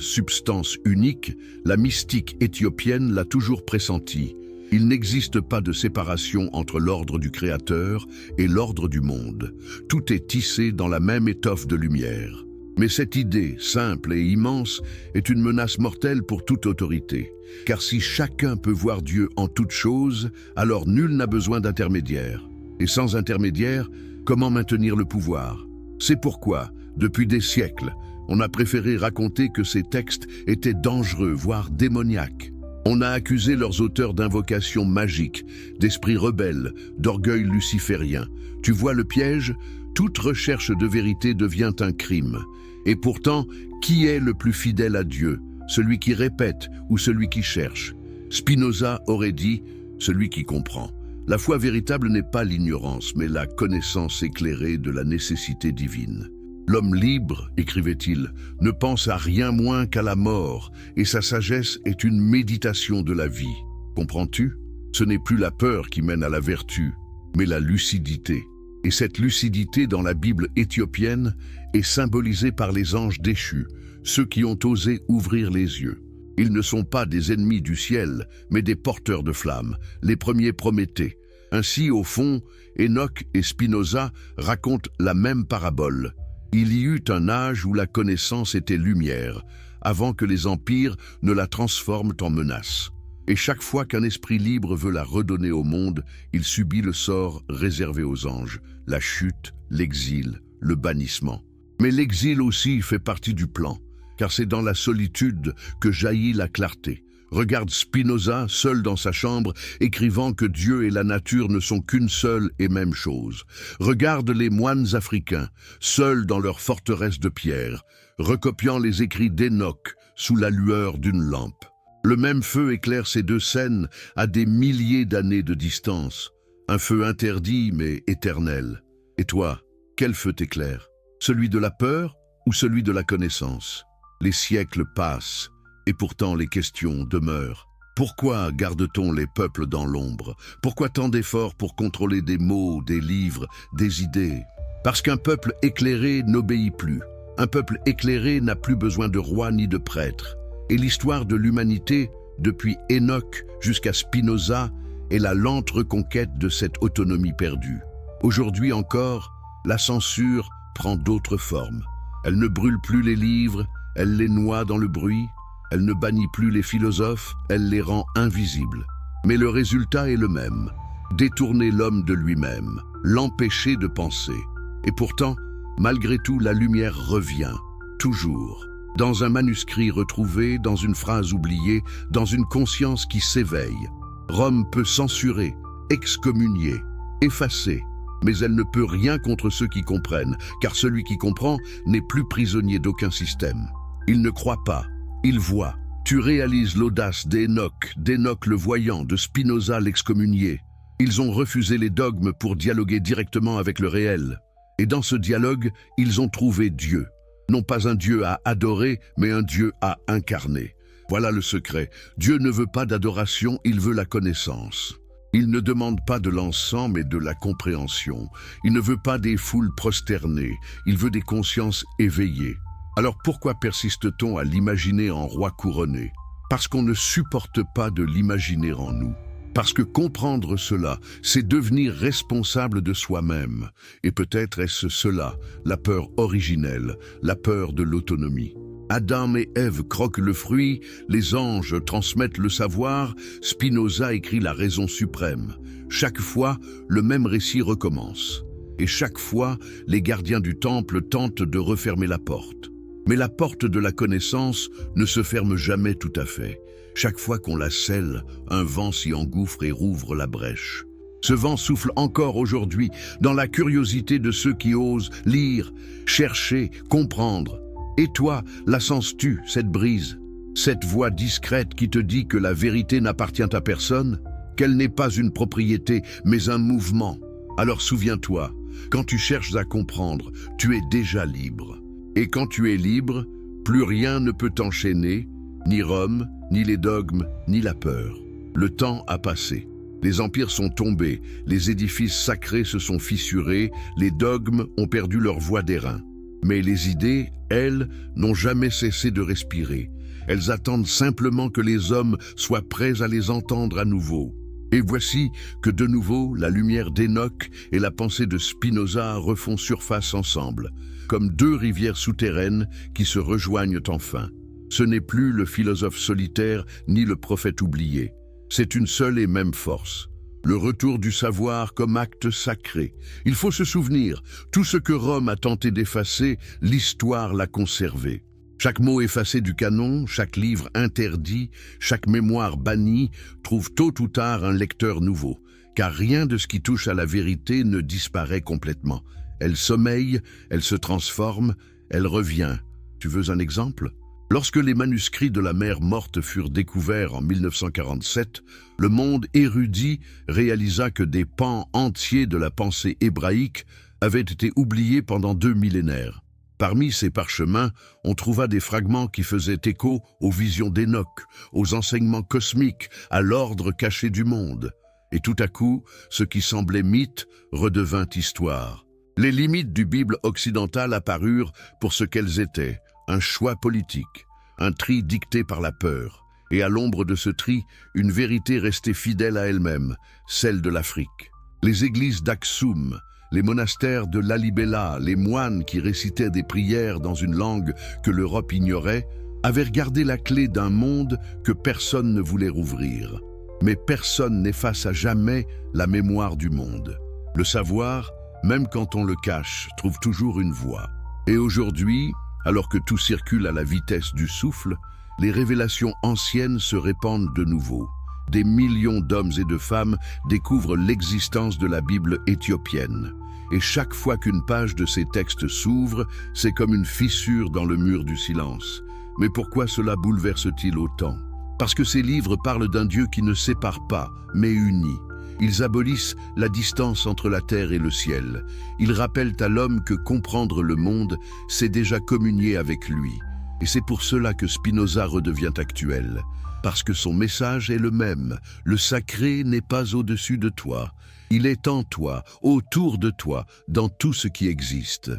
substance unique, la mystique éthiopienne l'a toujours pressenti. Il n'existe pas de séparation entre l'ordre du Créateur et l'ordre du monde. Tout est tissé dans la même étoffe de lumière. Mais cette idée, simple et immense, est une menace mortelle pour toute autorité. Car si chacun peut voir Dieu en toutes choses, alors nul n'a besoin d'intermédiaire. Et sans intermédiaire, comment maintenir le pouvoir? C'est pourquoi, depuis des siècles, on a préféré raconter que ces textes étaient dangereux, voire démoniaques. On a accusé leurs auteurs d'invocations magiques, d'esprits rebelles, d'orgueil luciférien. Tu vois le piège? Toute recherche de vérité devient un crime. Et pourtant, qui est le plus fidèle à Dieu? Celui qui répète ou celui qui cherche? Spinoza aurait dit « celui qui comprend ». La foi véritable n'est pas l'ignorance, mais la connaissance éclairée de la nécessité divine. L'homme libre, écrivait-il, ne pense à rien moins qu'à la mort, et sa sagesse est une méditation de la vie. Comprends-tu? Ce n'est plus la peur qui mène à la vertu, mais la lucidité. Et cette lucidité dans la Bible éthiopienne est symbolisée par les anges déchus, ceux qui ont osé ouvrir les yeux. Ils ne sont pas des ennemis du ciel, mais des porteurs de flammes, les premiers Prométhée. Ainsi, au fond, Enoch et Spinoza racontent la même parabole. Il y eut un âge où la connaissance était lumière, avant que les empires ne la transforment en menace. Et chaque fois qu'un esprit libre veut la redonner au monde, il subit le sort réservé aux anges, la chute, l'exil, le bannissement. Mais l'exil aussi fait partie du plan, car c'est dans la solitude que jaillit la clarté. Regarde Spinoza, seul dans sa chambre, écrivant que Dieu et la nature ne sont qu'une seule et même chose. Regarde les moines africains, seuls dans leur forteresse de pierre, recopiant les écrits d'Enoch sous la lueur d'une lampe. Le même feu éclaire ces deux scènes à des milliers d'années de distance. Un feu interdit mais éternel. Et toi, quel feu t'éclaire? Celui de la peur ou celui de la connaissance? Les siècles passent. Et pourtant les questions demeurent. Pourquoi garde-t-on les peuples dans l'ombre? Pourquoi tant d'efforts pour contrôler des mots, des livres, des idées? Parce qu'un peuple éclairé n'obéit plus. Un peuple éclairé n'a plus besoin de roi ni de prêtre. Et l'histoire de l'humanité, depuis Enoch jusqu'à Spinoza, est la lente reconquête de cette autonomie perdue. Aujourd'hui encore, la censure prend d'autres formes. Elle ne brûle plus les livres, elle les noie dans le bruit. Elle ne bannit plus les philosophes, elle les rend invisibles. Mais le résultat est le même. détourner l'homme de lui-même, l'empêcher de penser. Et pourtant, malgré tout, la lumière revient, toujours. Dans un manuscrit retrouvé, dans une phrase oubliée, dans une conscience qui s'éveille. Rome peut censurer, excommunier, effacer, mais elle ne peut rien contre ceux qui comprennent, car celui qui comprend n'est plus prisonnier d'aucun système. Il ne croit pas, il voit. Tu réalises l'audace d'Enoch le voyant, de Spinoza l'excommunié. Ils ont refusé les dogmes pour dialoguer directement avec le réel. Et dans ce dialogue, ils ont trouvé Dieu. Non pas un Dieu à adorer, mais un Dieu à incarner. Voilà le secret. Dieu ne veut pas d'adoration, il veut la connaissance. Il ne demande pas de l'encens, mais de la compréhension. Il ne veut pas des foules prosternées, il veut des consciences éveillées. Alors pourquoi persiste-t-on à l'imaginer en roi couronné? Parce qu'on ne supporte pas de l'imaginer en nous. Parce que comprendre cela, c'est devenir responsable de soi-même. Et peut-être est-ce cela, la peur originelle, la peur de l'autonomie. Adam et Ève croquent le fruit, les anges transmettent le savoir, Spinoza écrit la raison suprême. Chaque fois, le même récit recommence. Et chaque fois, les gardiens du temple tentent de refermer la porte. Mais la porte de la connaissance ne se ferme jamais tout à fait. Chaque fois qu'on la scelle, un vent s'y engouffre et rouvre la brèche. Ce vent souffle encore aujourd'hui dans la curiosité de ceux qui osent lire, chercher, comprendre. Et toi, la sens-tu, cette brise? Cette voix discrète qui te dit que la vérité n'appartient à personne? Qu'elle n'est pas une propriété, mais un mouvement? Alors souviens-toi, quand tu cherches à comprendre, tu es déjà libre. Et quand tu es libre, plus rien ne peut t'enchaîner, ni Rome, ni les dogmes, ni la peur. Le temps a passé. Les empires sont tombés, les édifices sacrés se sont fissurés, les dogmes ont perdu leur voix d'airain. Mais les idées, elles, n'ont jamais cessé de respirer. Elles attendent simplement que les hommes soient prêts à les entendre à nouveau. Et voici que de nouveau, la lumière d'Enoch et la pensée de Spinoza refont surface ensemble, comme deux rivières souterraines qui se rejoignent enfin. Ce n'est plus le philosophe solitaire ni le prophète oublié. C'est une seule et même force. Le retour du savoir comme acte sacré. Il faut se souvenir, tout ce que Rome a tenté d'effacer, l'histoire l'a conservé. Chaque mot effacé du canon, chaque livre interdit, chaque mémoire bannie, trouve tôt ou tard un lecteur nouveau. Car rien de ce qui touche à la vérité ne disparaît complètement. Elle sommeille, elle se transforme, elle revient. Tu veux un exemple ? Lorsque les manuscrits de la Mère morte furent découverts en 1947, le monde érudit réalisa que des pans entiers de la pensée hébraïque avaient été oubliés pendant 2 millénaires. Parmi ces parchemins, on trouva des fragments qui faisaient écho aux visions d'Enoch, aux enseignements cosmiques, à l'ordre caché du monde. Et tout à coup, ce qui semblait mythe redevint histoire. Les limites du Bible occidentale apparurent pour ce qu'elles étaient, un choix politique, un tri dicté par la peur. Et à l'ombre de ce tri, une vérité restée fidèle à elle-même, celle de l'Afrique. Les églises d'Aksum, les monastères de Lalibela, les moines qui récitaient des prières dans une langue que l'Europe ignorait, avaient gardé la clé d'un monde que personne ne voulait rouvrir. Mais personne n'efface à jamais la mémoire du monde. Le savoir, même quand on le cache, trouve toujours une voie. Et aujourd'hui, alors que tout circule à la vitesse du souffle, les révélations anciennes se répandent de nouveau. Des millions d'hommes et de femmes découvrent l'existence de la Bible éthiopienne. Et chaque fois qu'une page de ces textes s'ouvre, c'est comme une fissure dans le mur du silence. Mais pourquoi cela bouleverse-t-il autant? Parce que ces livres parlent d'un Dieu qui ne sépare pas, mais unit. Ils abolissent la distance entre la terre et le ciel. Ils rappellent à l'homme que comprendre le monde, c'est déjà communier avec lui. Et c'est pour cela que Spinoza redevient actuel. Parce que son message est le même. Le sacré n'est pas au-dessus de toi. Il est en toi, autour de toi, dans tout ce qui existe.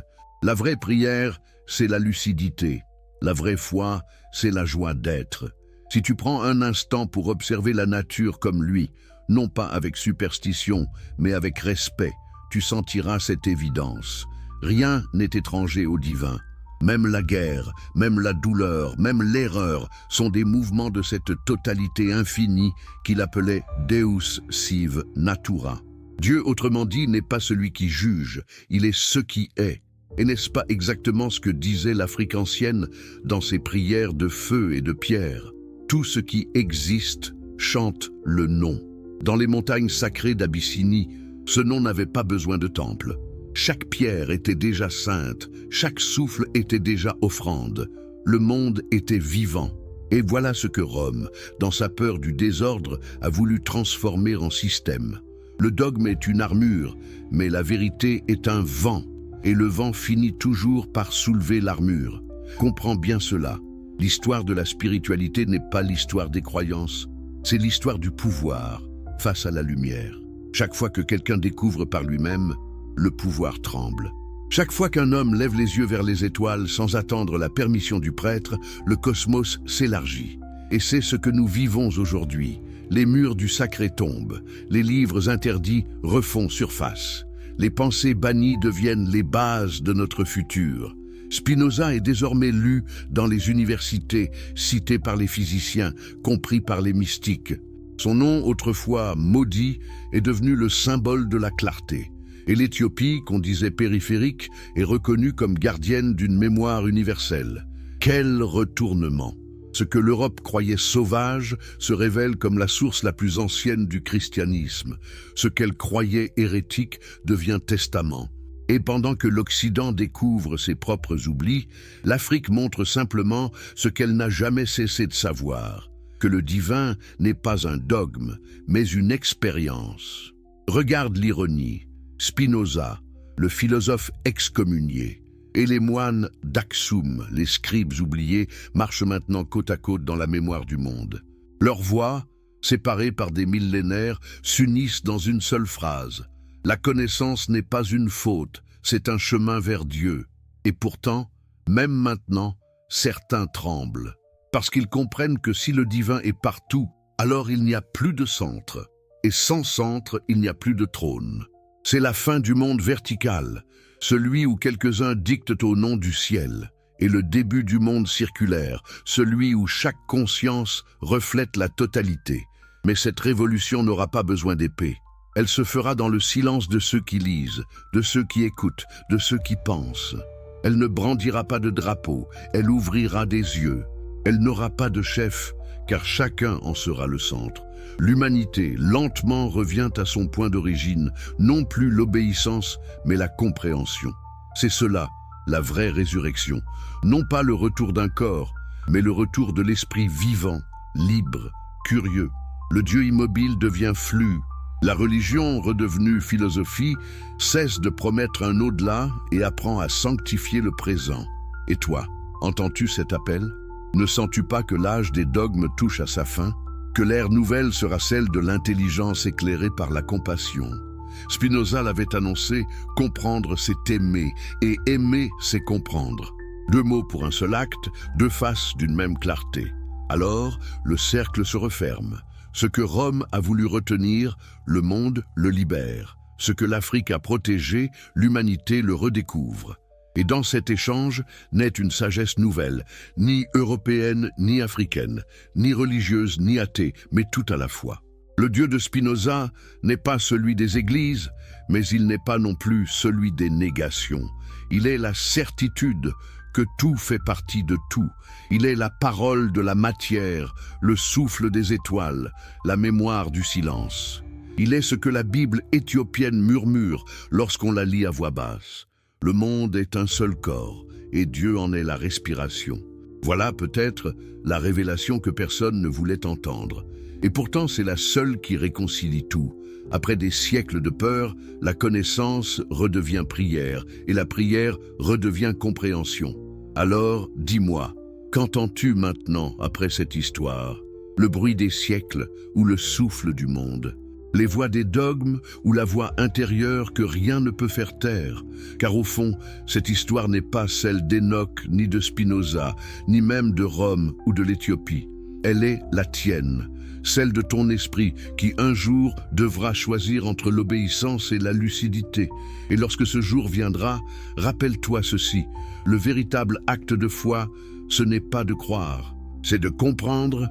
La vraie prière, c'est la lucidité. La vraie foi, c'est la joie d'être. Si tu prends un instant pour observer la nature comme lui, non pas avec superstition, mais avec respect, tu sentiras cette évidence. Rien n'est étranger au divin. Même la guerre, même la douleur, même l'erreur sont des mouvements de cette totalité infinie qu'il appelait Deus sive natura. Dieu, autrement dit, n'est pas celui qui juge, il est ce qui est. Et n'est-ce pas exactement ce que disait l'Afrique ancienne dans ses prières de feu et de pierre? Tout ce qui existe chante le nom. Dans les montagnes sacrées d'Abyssinie, ce nom n'avait pas besoin de temple. Chaque pierre était déjà sainte, chaque souffle était déjà offrande. Le monde était vivant. Et voilà ce que Rome, dans sa peur du désordre, a voulu transformer en système. Le dogme est une armure, mais la vérité est un vent. Et le vent finit toujours par soulever l'armure. Comprends bien cela. L'histoire de la spiritualité n'est pas l'histoire des croyances, c'est l'histoire du pouvoir face à la lumière. Chaque fois que quelqu'un découvre par lui-même, le pouvoir tremble. Chaque fois qu'un homme lève les yeux vers les étoiles sans attendre la permission du prêtre, le cosmos s'élargit. Et c'est ce que nous vivons aujourd'hui. Les murs du sacré tombent, les livres interdits refont surface. Les pensées bannies deviennent les bases de notre futur. Spinoza est désormais lu dans les universités, cité par les physiciens, compris par les mystiques. Son nom, autrefois maudit, est devenu le symbole de la clarté. Et l'Éthiopie, qu'on disait périphérique, est reconnue comme gardienne d'une mémoire universelle. Quel retournement! Ce que l'Europe croyait sauvage se révèle comme la source la plus ancienne du christianisme. Ce qu'elle croyait hérétique devient testament. Et pendant que l'Occident découvre ses propres oublis, l'Afrique montre simplement ce qu'elle n'a jamais cessé de savoir, que le divin n'est pas un dogme, mais une expérience. Regarde l'ironie. Spinoza, le philosophe excommunié, et les moines d'Aksum, les scribes oubliés, marchent maintenant côte à côte dans la mémoire du monde. Leurs voix, séparées par des millénaires, s'unissent dans une seule phrase. La connaissance n'est pas une faute, c'est un chemin vers Dieu. Et pourtant, même maintenant, certains tremblent, parce qu'ils comprennent que si le divin est partout, alors il n'y a plus de centre. Et sans centre, il n'y a plus de trône. C'est la fin du monde vertical, celui où quelques-uns dictent au nom du ciel, et le début du monde circulaire, celui où chaque conscience reflète la totalité. Mais cette révolution n'aura pas besoin d'épée. Elle se fera dans le silence de ceux qui lisent, de ceux qui écoutent, de ceux qui pensent. Elle ne brandira pas de drapeau, elle ouvrira des yeux. Elle n'aura pas de chef, car chacun en sera le centre. L'humanité, lentement, revient à son point d'origine, non plus l'obéissance, mais la compréhension. C'est cela, la vraie résurrection. Non pas le retour d'un corps, mais le retour de l'esprit vivant, libre, curieux. Le Dieu immobile devient flux. La religion, redevenue philosophie, cesse de promettre un au-delà et apprend à sanctifier le présent. Et toi, entends-tu cet appel? Ne sens-tu pas que l'âge des dogmes touche à sa fin? Que l'ère nouvelle sera celle de l'intelligence éclairée par la compassion. Spinoza l'avait annoncé, comprendre c'est aimer, et aimer c'est comprendre. Deux mots pour un seul acte, deux faces d'une même clarté. Alors, le cercle se referme. Ce que Rome a voulu retenir, le monde le libère. Ce que l'Afrique a protégé, l'humanité le redécouvre. Et dans cet échange naît une sagesse nouvelle, ni européenne ni africaine, ni religieuse ni athée, mais tout à la fois. Le Dieu de Spinoza n'est pas celui des églises, mais il n'est pas non plus celui des négations. Il est la certitude que tout fait partie de tout. Il est la parole de la matière, le souffle des étoiles, la mémoire du silence. Il est ce que la Bible éthiopienne murmure lorsqu'on la lit à voix basse. Le monde est un seul corps, et Dieu en est la respiration. Voilà peut-être la révélation que personne ne voulait entendre. Et pourtant c'est la seule qui réconcilie tout. Après des siècles de peur, la connaissance redevient prière, et la prière redevient compréhension. Alors, dis-moi, qu'entends-tu maintenant après cette histoire? Le bruit des siècles ou le souffle du monde? Les voix des dogmes ou la voix intérieure que rien ne peut faire taire? Car au fond, cette histoire n'est pas celle d'Enoch, ni de Spinoza, ni même de Rome ou de l'Éthiopie. Elle est la tienne, celle de ton esprit qui un jour devra choisir entre l'obéissance et la lucidité. Et lorsque ce jour viendra, rappelle-toi ceci, le véritable acte de foi, ce n'est pas de croire, c'est de comprendre